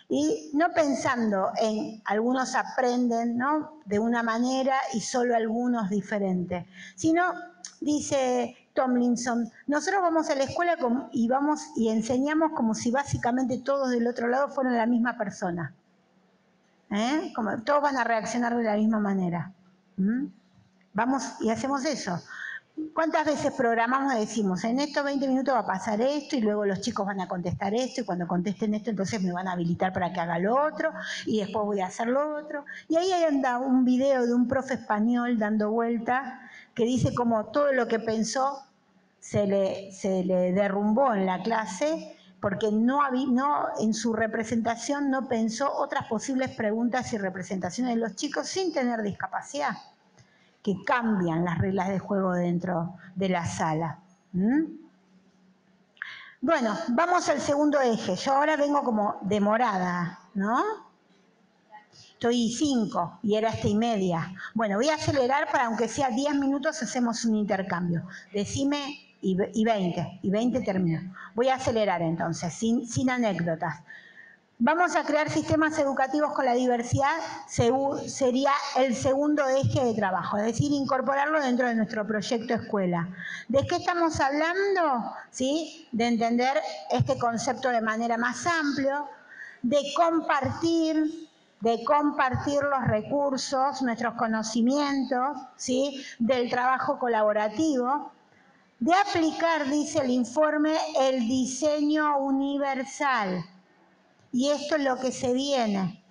Y no pensando en algunos aprenden, ¿no?, de una manera y solo algunos diferentes, sino, dice Tomlinson, nosotros vamos a la escuela y vamos y enseñamos como si básicamente todos del otro lado fueran la misma persona. Como todos van a reaccionar de la misma manera. Vamos y hacemos eso. ¿Cuántas veces programamos y decimos, en estos 20 minutos va a pasar esto y luego los chicos van a contestar esto y cuando contesten esto entonces me van a habilitar para que haga lo otro y después voy a hacer lo otro? Y ahí anda un video de un profe español dando vuelta que dice como todo lo que pensó se le derrumbó en la clase porque no en su representación no pensó otras posibles preguntas y representaciones de los chicos sin tener discapacidad, que cambian las reglas de juego dentro de la sala. Bueno, vamos al segundo eje. Yo ahora vengo como demorada, ¿no? Estoy 5 y era 1:30. Bueno, voy a acelerar para aunque sea 10 minutos hacemos un intercambio. Decime y 20 termino. Voy a acelerar entonces, sin anécdotas. Vamos a crear sistemas educativos con la diversidad, sería el segundo eje de trabajo, es decir, incorporarlo dentro de nuestro proyecto escuela. ¿De qué estamos hablando? ¿Sí? De entender este concepto de manera más amplia, de compartir los recursos, nuestros conocimientos, ¿sí?, del trabajo colaborativo, de aplicar, dice el informe, el diseño universal. Y esto es lo que se viene.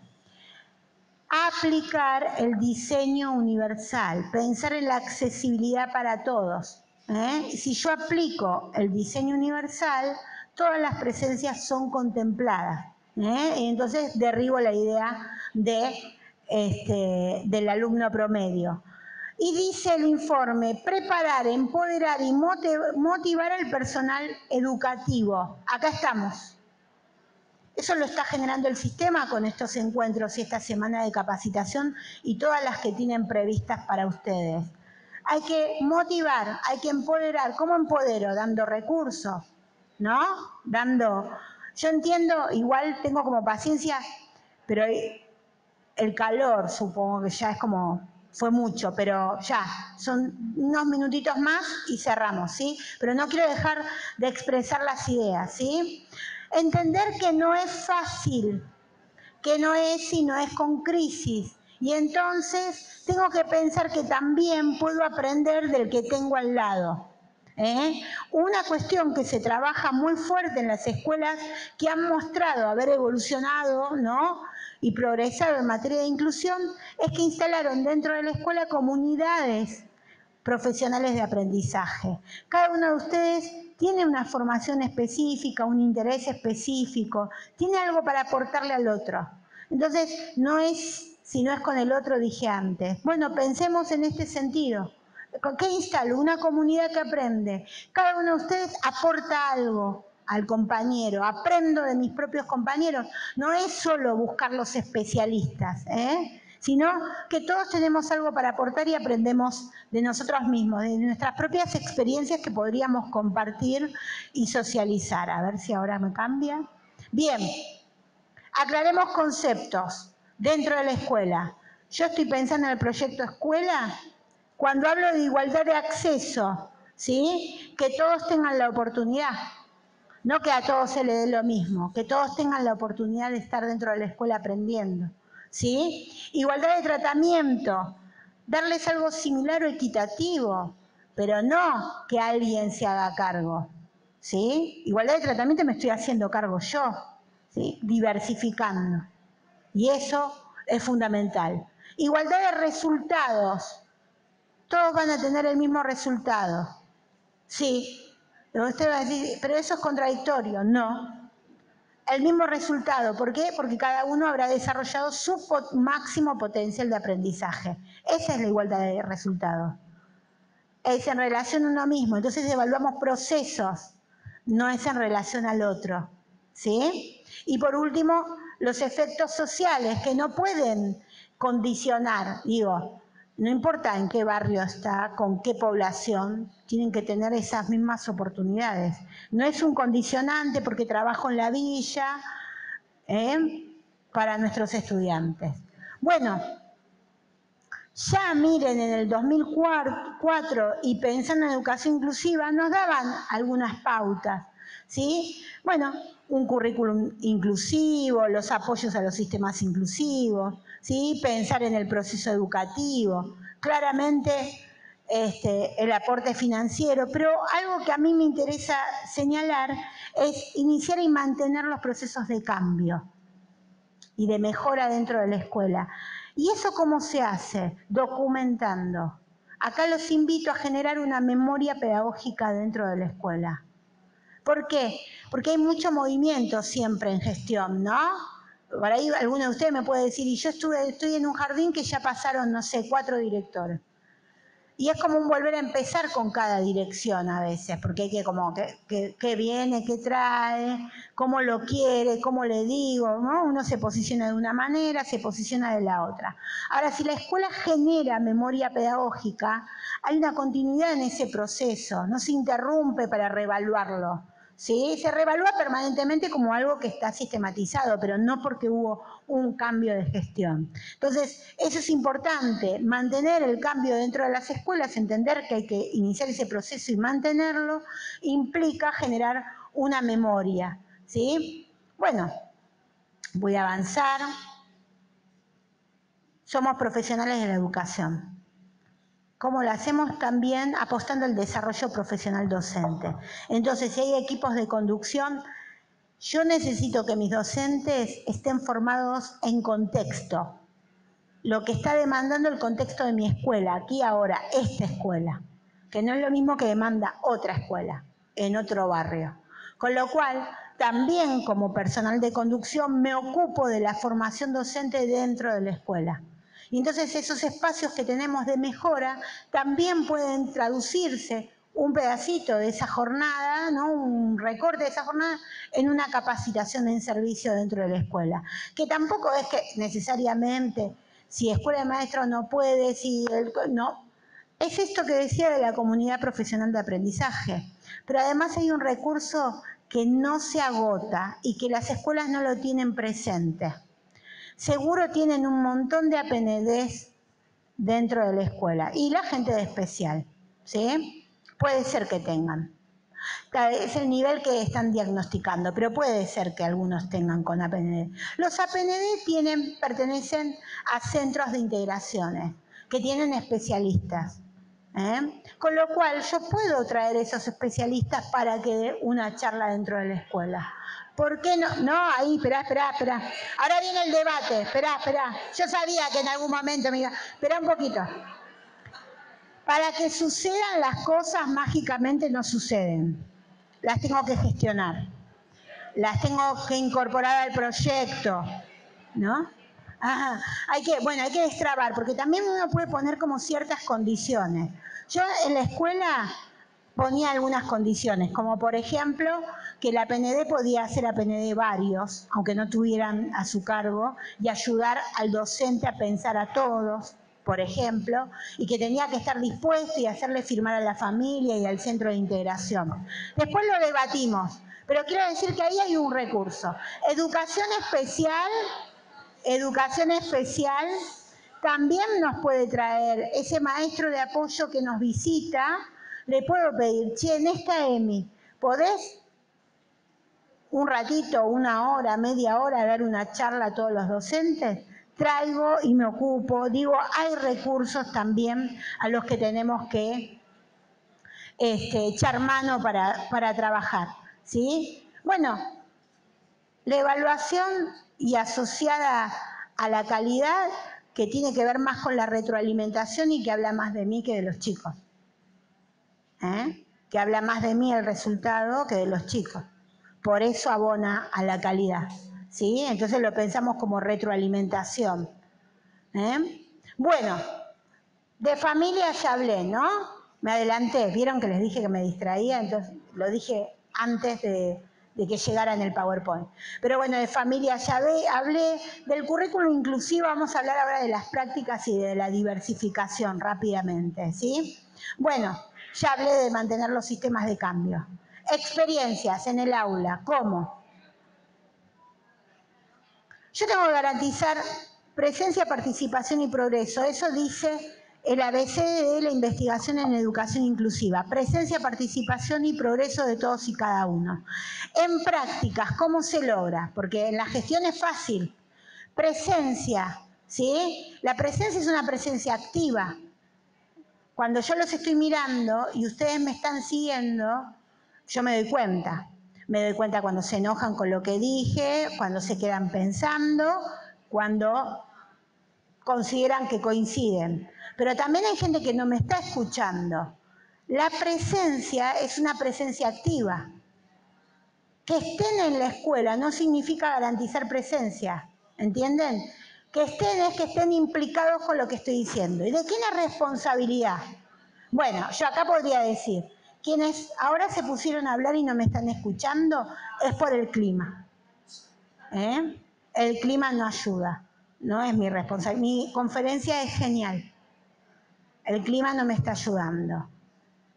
Aplicar el diseño universal, pensar en la accesibilidad para todos. Si yo aplico el diseño universal, todas las presencias son contempladas. Y entonces derribo la idea del alumno promedio. Y dice el informe, preparar, empoderar y motivar al personal educativo. Acá estamos. Eso lo está generando el sistema con estos encuentros y esta semana de capacitación y todas las que tienen previstas para ustedes. Hay que motivar, hay que empoderar. ¿Cómo empodero? Dando recursos, ¿no? Yo entiendo, igual tengo como paciencia, pero el calor supongo que ya es como, fue mucho, pero ya, son unos minutitos más y cerramos, ¿sí? Pero no quiero dejar de expresar las ideas, ¿sí? Entender que no es fácil, que no es si no es con crisis. Y entonces tengo que pensar que también puedo aprender del que tengo al lado. Una cuestión que se trabaja muy fuerte en las escuelas que han mostrado haber evolucionado, ¿no?, y progresado en materia de inclusión es que instalaron dentro de la escuela comunidades profesionales de aprendizaje. Cada uno de ustedes tiene una formación específica, un interés específico, tiene algo para aportarle al otro. Entonces, no es si no es con el otro, dije antes. Bueno, pensemos en este sentido. ¿Qué instalo? Una comunidad que aprende. Cada uno de ustedes aporta algo al compañero, aprendo de mis propios compañeros. No es solo buscar los especialistas, sino que todos tenemos algo para aportar y aprendemos de nosotros mismos, de nuestras propias experiencias que podríamos compartir y socializar. A ver si ahora me cambia. Bien, aclaremos conceptos dentro de la escuela. Yo estoy pensando en el proyecto escuela cuando hablo de igualdad de acceso, ¿sí? Que todos tengan la oportunidad. No que a todos se les dé lo mismo, que todos tengan la oportunidad de estar dentro de la escuela aprendiendo, ¿sí? Igualdad de tratamiento, darles algo similar o equitativo, pero no que alguien se haga cargo, ¿sí? Igualdad de tratamiento me estoy haciendo cargo yo, ¿sí? Diversificando. Y eso es fundamental. Igualdad de resultados, todos van a tener el mismo resultado, sí. Pero usted va a decir, pero eso es contradictorio. No. El mismo resultado. ¿Por qué? Porque cada uno habrá desarrollado su máximo potencial de aprendizaje. Esa es la igualdad de resultados. Es en relación a uno mismo. Entonces evaluamos procesos. No es en relación al otro. ¿Sí? Y por último, los efectos sociales que no pueden condicionar. Digo, no importa en qué barrio está, con qué población, tienen que tener esas mismas oportunidades. No es un condicionante porque trabajo en la villa para nuestros estudiantes. Bueno, ya miren, en el 2004 y pensando en educación inclusiva nos daban algunas pautas, ¿sí? Bueno, un currículum inclusivo, los apoyos a los sistemas inclusivos, ¿sí? Pensar en el proceso educativo, claramente el aporte financiero, pero algo que a mí me interesa señalar es iniciar y mantener los procesos de cambio y de mejora dentro de la escuela. ¿Y eso cómo se hace? Documentando. Acá los invito a generar una memoria pedagógica dentro de la escuela. ¿Por qué? Porque hay mucho movimiento siempre en gestión, ¿no? Por ahí alguno de ustedes me puede decir, y yo estoy en un jardín que ya pasaron, no sé, 4 directores. Y es como un volver a empezar con cada dirección a veces, porque hay que como, ¿qué viene, qué trae, cómo lo quiere, cómo le digo, ¿no? Uno se posiciona de una manera, se posiciona de la otra. Ahora, si la escuela genera memoria pedagógica, hay una continuidad en ese proceso, no se interrumpe para reevaluarlo, ¿sí? Se reevalúa permanentemente como algo que está sistematizado, pero no porque hubo un cambio de gestión. Entonces, eso es importante, mantener el cambio dentro de las escuelas, entender que hay que iniciar ese proceso y mantenerlo, implica generar una memoria, ¿sí? Bueno, voy a avanzar. Somos profesionales de la educación. ¿Cómo lo hacemos? También apostando al desarrollo profesional docente. Entonces, si hay equipos de conducción, yo necesito que mis docentes estén formados en contexto. Lo que está demandando el contexto de mi escuela, aquí ahora, esta escuela, que no es lo mismo que demanda otra escuela, en otro barrio. Con lo cual, también como personal de conducción me ocupo de la formación docente dentro de la escuela. Y entonces esos espacios que tenemos de mejora también pueden traducirse un pedacito de esa jornada, ¿no? Un recorte de esa jornada en una capacitación en servicio dentro de la escuela. Que tampoco es que necesariamente si escuela de maestros no puede, no. Es esto que decía de la comunidad profesional de aprendizaje. Pero además hay un recurso que no se agota y que las escuelas no lo tienen presente. Seguro tienen un montón de APNDs dentro de la escuela y la gente de especial, ¿sí? Puede ser que tengan. Es el nivel que están diagnosticando, pero puede ser que algunos tengan con APND. Los APND pertenecen a centros de integraciones que tienen especialistas. Con lo cual yo puedo traer esos especialistas para que dé una charla dentro de la escuela. ¿Por qué no? No, ahí, espera. Ahora viene el debate, espera. Yo sabía que en algún momento me iba... Espera un poquito. Para que sucedan las cosas, mágicamente no suceden. Las tengo que gestionar. Las tengo que incorporar al proyecto, ¿no? Hay que destrabar, porque también uno puede poner como ciertas condiciones. Yo en la escuela ponía algunas condiciones, como por ejemplo que la PND podía hacer APND varios, aunque no tuvieran a su cargo, y ayudar al docente a pensar a todos, por ejemplo, y que tenía que estar dispuesto y hacerle firmar a la familia y al centro de integración. Después lo debatimos, pero quiero decir que ahí hay un recurso. Educación especial también nos puede traer ese maestro de apoyo que nos visita. Le puedo pedir, che, en esta EMI, ¿podés un ratito, una hora, media hora, dar una charla a todos los docentes? Traigo y me ocupo. Digo, hay recursos también a los que tenemos que echar mano para trabajar, ¿sí? Bueno, la evaluación y asociada a la calidad, que tiene que ver más con la retroalimentación y que habla más de mí que de los chicos. Que habla más de mí el resultado que de los chicos. Por eso abona a la calidad, ¿sí? Entonces lo pensamos como retroalimentación. Bueno, de familia ya hablé, ¿no? Me adelanté, vieron que les dije que me distraía, entonces lo dije antes de que llegara en el PowerPoint. Pero bueno, de familia ya hablé, del currículum inclusivo, vamos a hablar ahora de las prácticas y de la diversificación rápidamente, ¿sí? Bueno, ya hablé de mantener los sistemas de cambio. Experiencias en el aula, ¿cómo? Yo tengo que garantizar presencia, participación y progreso. Eso dice el ABC de la investigación en educación inclusiva. Presencia, participación y progreso de todos y cada uno. En prácticas, ¿cómo se logra? Porque en la gestión es fácil. Presencia, ¿sí? La presencia es una presencia activa. Cuando yo los estoy mirando y ustedes me están siguiendo, yo me doy cuenta. Me doy cuenta cuando se enojan con lo que dije, cuando se quedan pensando, cuando consideran que coinciden. Pero también hay gente que no me está escuchando. La presencia es una presencia activa. Que estén en la escuela no significa garantizar presencia, ¿entienden? Que estén es que estén implicados con lo que estoy diciendo. ¿Y de quién es responsabilidad? Bueno, yo acá podría decir, quienes ahora se pusieron a hablar y no me están escuchando, es por el clima. El clima no ayuda, no es mi responsabilidad. Mi conferencia es genial. El clima no me está ayudando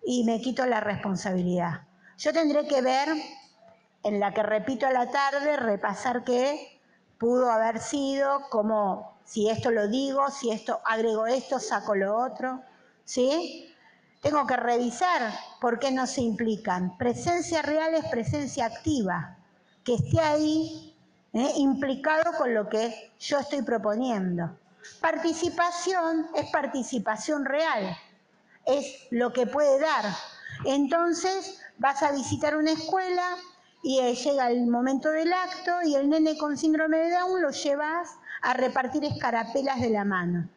y me quito la responsabilidad. Yo tendré que ver, en la que repito a la tarde, repasar qué pudo haber sido, como si esto lo digo, si esto agrego esto, saco lo otro, ¿sí? Tengo que revisar por qué no se implican. Presencia real es presencia activa, que esté ahí implicado con lo que yo estoy proponiendo. Participación es participación real, es lo que puede dar. Entonces vas a visitar una escuela y llega el momento del acto y el nene con síndrome de Down lo llevas a repartir escarapelas de la mano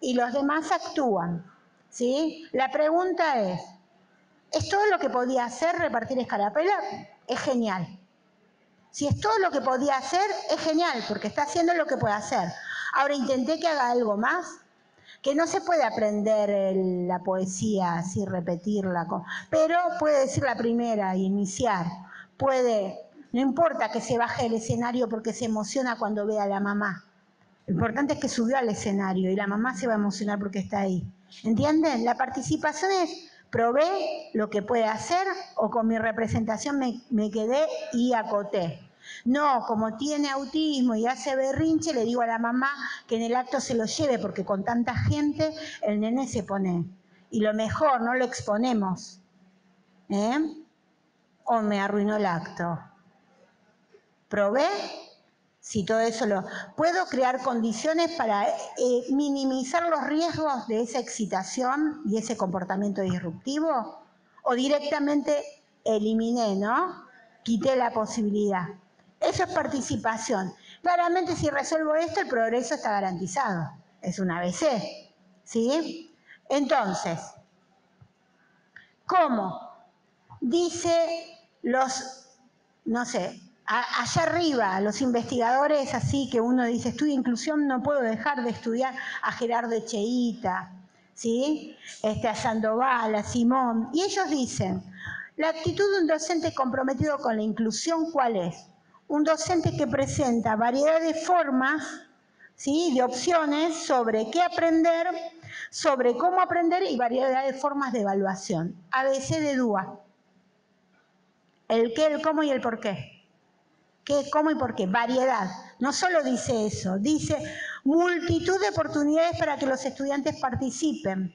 y los demás actúan, ¿sí? La pregunta ¿es todo lo que podía hacer repartir escarapelas? Es genial. Si es todo lo que podía hacer, es genial, porque está haciendo lo que puede hacer. Ahora intenté que haga algo más, que no se puede aprender la poesía así, repetirla, pero puede decir la primera y iniciar. Puede, no importa que se baje del escenario porque se emociona cuando ve a la mamá. Lo importante es que subió al escenario y la mamá se va a emocionar porque está ahí. ¿Entienden? La participación es probé lo que puede hacer o con mi representación me quedé y acoté. No, como tiene autismo y hace berrinche, le digo a la mamá que en el acto se lo lleve porque con tanta gente el nene se pone. Y lo mejor, no lo exponemos. O me arruinó el acto. Probé. Si todo eso ¿Puedo crear condiciones para minimizar los riesgos de esa excitación y ese comportamiento disruptivo? ¿O directamente eliminé, ¿no? Quité la posibilidad. Eso es participación. Claramente si resuelvo esto, el progreso está garantizado. Es un ABC, ¿sí? Entonces, ¿cómo? Dice no sé, allá arriba, los investigadores así que uno dice, estudio inclusión, no puedo dejar de estudiar a Gerardo Echeita, ¿sí? A Sandoval, a Simón, y ellos dicen, La actitud de un docente comprometido con la inclusión, ¿cuál es? Un docente que presenta variedad de formas, ¿sí?, de opciones sobre qué aprender, sobre cómo aprender y variedad de formas de evaluación. ABC de DUA. El qué, el cómo y el por qué. ¿Qué, cómo y por qué? Variedad. No solo dice eso, dice multitud de oportunidades para que los estudiantes participen.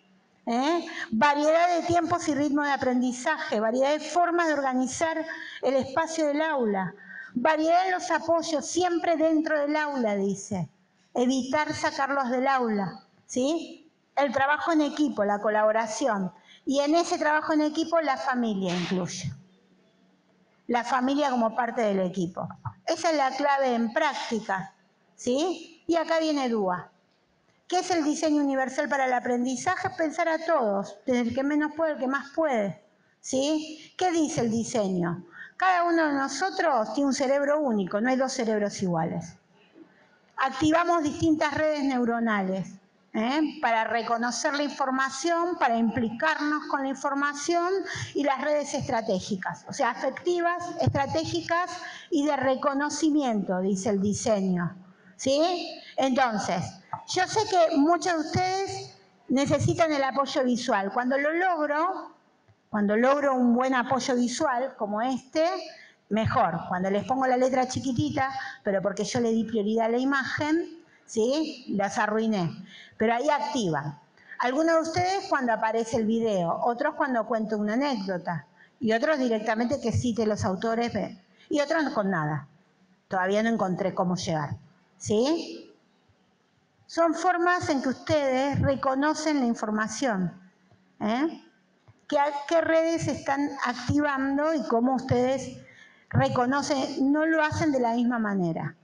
Variedad de tiempos y ritmo de aprendizaje, variedad de formas de organizar el espacio del aula, variedad en los apoyos, siempre dentro del aula, dice. Evitar sacarlos del aula, ¿sí? El trabajo en equipo, la colaboración. Y en ese trabajo en equipo la familia incluye. La familia como parte del equipo. Esa es la clave en práctica, ¿sí? Y acá viene DUA. ¿Qué es el diseño universal para el aprendizaje? Pensar a todos, desde el que menos puede al que más puede, ¿sí? ¿Qué dice el diseño? Cada uno de nosotros tiene un cerebro único, no hay dos cerebros iguales. Activamos distintas redes neuronales para reconocer la información, para implicarnos con la información y las redes estratégicas, o sea, afectivas, estratégicas y de reconocimiento, dice el diseño, ¿sí? Entonces, yo sé que muchos de ustedes necesitan el apoyo visual. Cuando logro un buen apoyo visual como este, mejor. Cuando les pongo la letra chiquitita, pero porque yo le di prioridad a la imagen, ¿sí?, las arruiné. Pero ahí activan. Algunos de ustedes cuando aparece el video, otros cuando cuento una anécdota, y otros directamente que cite los autores, y otros con nada. Todavía no encontré cómo llegar, ¿sí? Son formas en que ustedes reconocen la información, ¿Qué redes están activando y cómo ustedes reconocen? No lo hacen de la misma manera,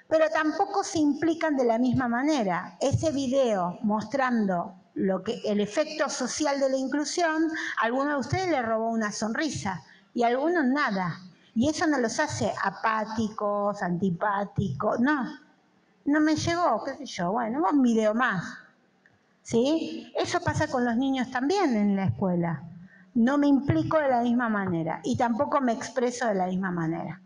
pero tampoco se implican de la misma manera. Ese video mostrando el efecto social de la inclusión, a algunos de ustedes les robó una sonrisa y a algunos nada. Y eso no los hace apáticos, antipáticos, no me llegó, qué sé yo, bueno, un video más. ¿Sí? Eso pasa con los niños también en la escuela. No me implico de la misma manera y tampoco me expreso de la misma manera.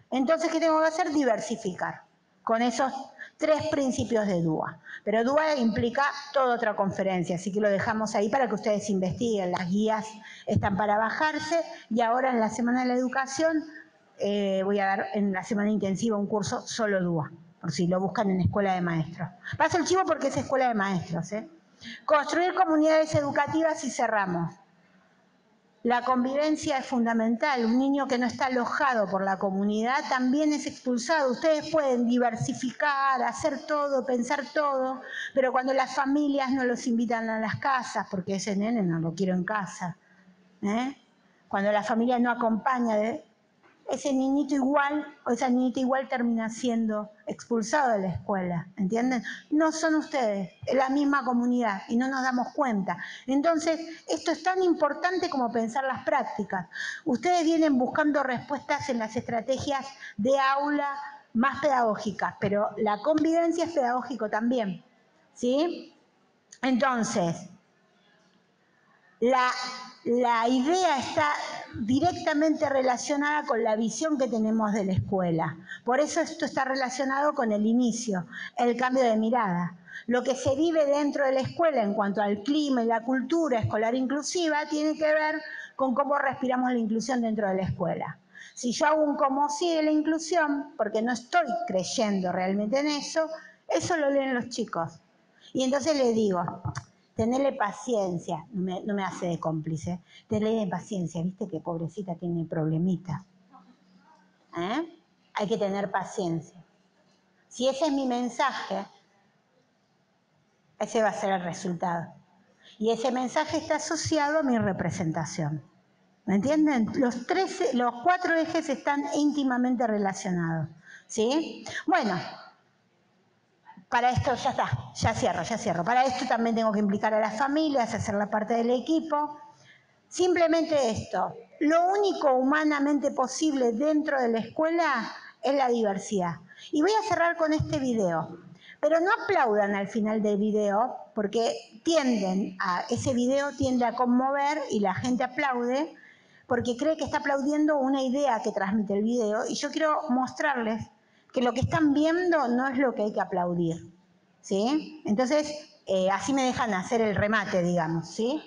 Entonces, ¿qué tengo que hacer? Diversificar con esos 3 principios de DUA. Pero DUA implica toda otra conferencia, así que lo dejamos ahí para que ustedes investiguen. Las guías están para bajarse y ahora en la Semana de la Educación voy a dar en la semana intensiva un curso solo DUA, por si lo buscan en Escuela de Maestros. Paso el chivo porque es Escuela de Maestros, Construir comunidades educativas y cerramos. La convivencia es fundamental. Un niño que no está alojado por la comunidad también es expulsado. Ustedes pueden diversificar, hacer todo, pensar todo, pero cuando las familias no los invitan a las casas, porque ese nene no lo quiero en casa, cuando la familia no acompaña, ese niñito igual o esa niñita igual termina siendo expulsado de la escuela, ¿entienden? No son ustedes, es la misma comunidad y no nos damos cuenta. Entonces, esto es tan importante como pensar las prácticas. Ustedes vienen buscando respuestas en las estrategias de aula más pedagógicas, pero la convivencia es pedagógico también, ¿sí? Entonces, la idea está directamente relacionada con la visión que tenemos de la escuela. Por eso esto está relacionado con el inicio, el cambio de mirada. Lo que se vive dentro de la escuela en cuanto al clima y la cultura escolar inclusiva tiene que ver con cómo respiramos la inclusión dentro de la escuela. Si yo hago un como sí de la inclusión, porque no estoy creyendo realmente en eso lo leen los chicos. Y entonces les digo, tenerle paciencia, no me hace de cómplice, tenerle paciencia, viste que pobrecita tiene problemita. Hay que tener paciencia. Si ese es mi mensaje, ese va a ser el resultado. Y ese mensaje está asociado a mi representación. ¿Me entienden? Los 4 ejes están íntimamente relacionados. ¿Sí? Bueno, para esto ya está, ya cierro. Para esto también tengo que implicar a las familias, hacer la parte del equipo. Simplemente esto, lo único humanamente posible dentro de la escuela es la diversidad. Y voy a cerrar con este video. Pero no aplaudan al final del video, porque ese video tiende a conmover y la gente aplaude, porque cree que está aplaudiendo una idea que transmite el video, y yo quiero mostrarles que lo que están viendo no es lo que hay que aplaudir, ¿sí? Entonces, así me dejan hacer el remate, digamos, ¿sí?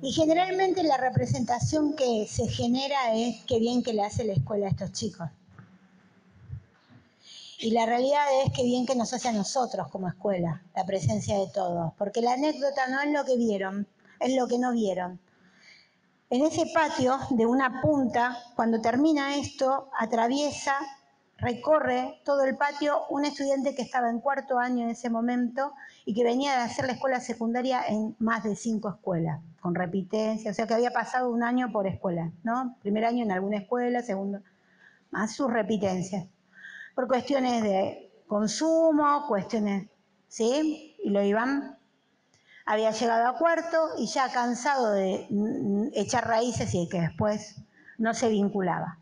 Y generalmente la representación que se genera es qué bien que le hace la escuela a estos chicos. Y la realidad es que bien que nos hace a nosotros como escuela, la presencia de todos. Porque la anécdota no es lo que vieron, es lo que no vieron. En ese patio, de una punta, cuando termina esto, atraviesa, recorre todo el patio un estudiante que estaba en 4º año en ese momento y que venía de hacer la escuela secundaria en más de 5 escuelas, con repitencia, o sea que había pasado un año por escuela, ¿no? Primer año en alguna escuela, segundo, más sus repitencias, por cuestiones de consumo, cuestiones, ¿sí? Y lo iban, había llegado a 4º y ya cansado de echar raíces y que después no se vinculaba.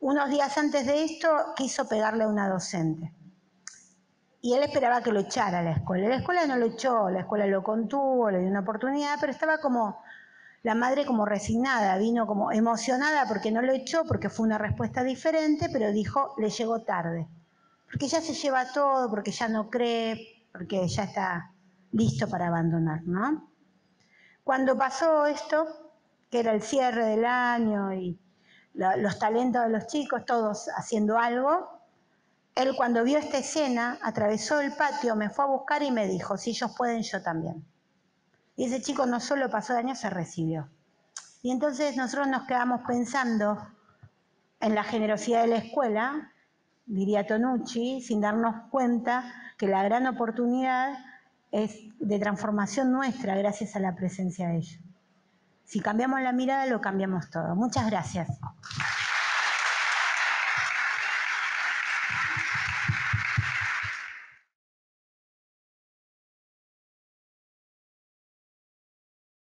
Unos días antes de esto quiso pegarle a una docente. Y él esperaba que lo echara a la escuela. La escuela no lo echó, la escuela lo contuvo, le dio una oportunidad, pero estaba como la madre como resignada, vino como emocionada porque no lo echó, porque fue una respuesta diferente, pero dijo, le llegó tarde. Porque ya se lleva todo, porque ya no cree, porque ya está listo para abandonar, ¿no? Cuando pasó esto, que era el cierre del año y los talentos de los chicos, todos haciendo algo, él cuando vio esta escena, atravesó el patio, me fue a buscar y me dijo, si ellos pueden, yo también. Y ese chico no solo pasó de año, se recibió. Y entonces nosotros nos quedamos pensando en la generosidad de la escuela, diría Tonucci, sin darnos cuenta que la gran oportunidad es de transformación nuestra gracias a la presencia de ellos. Si cambiamos la mirada, lo cambiamos todo. Muchas gracias.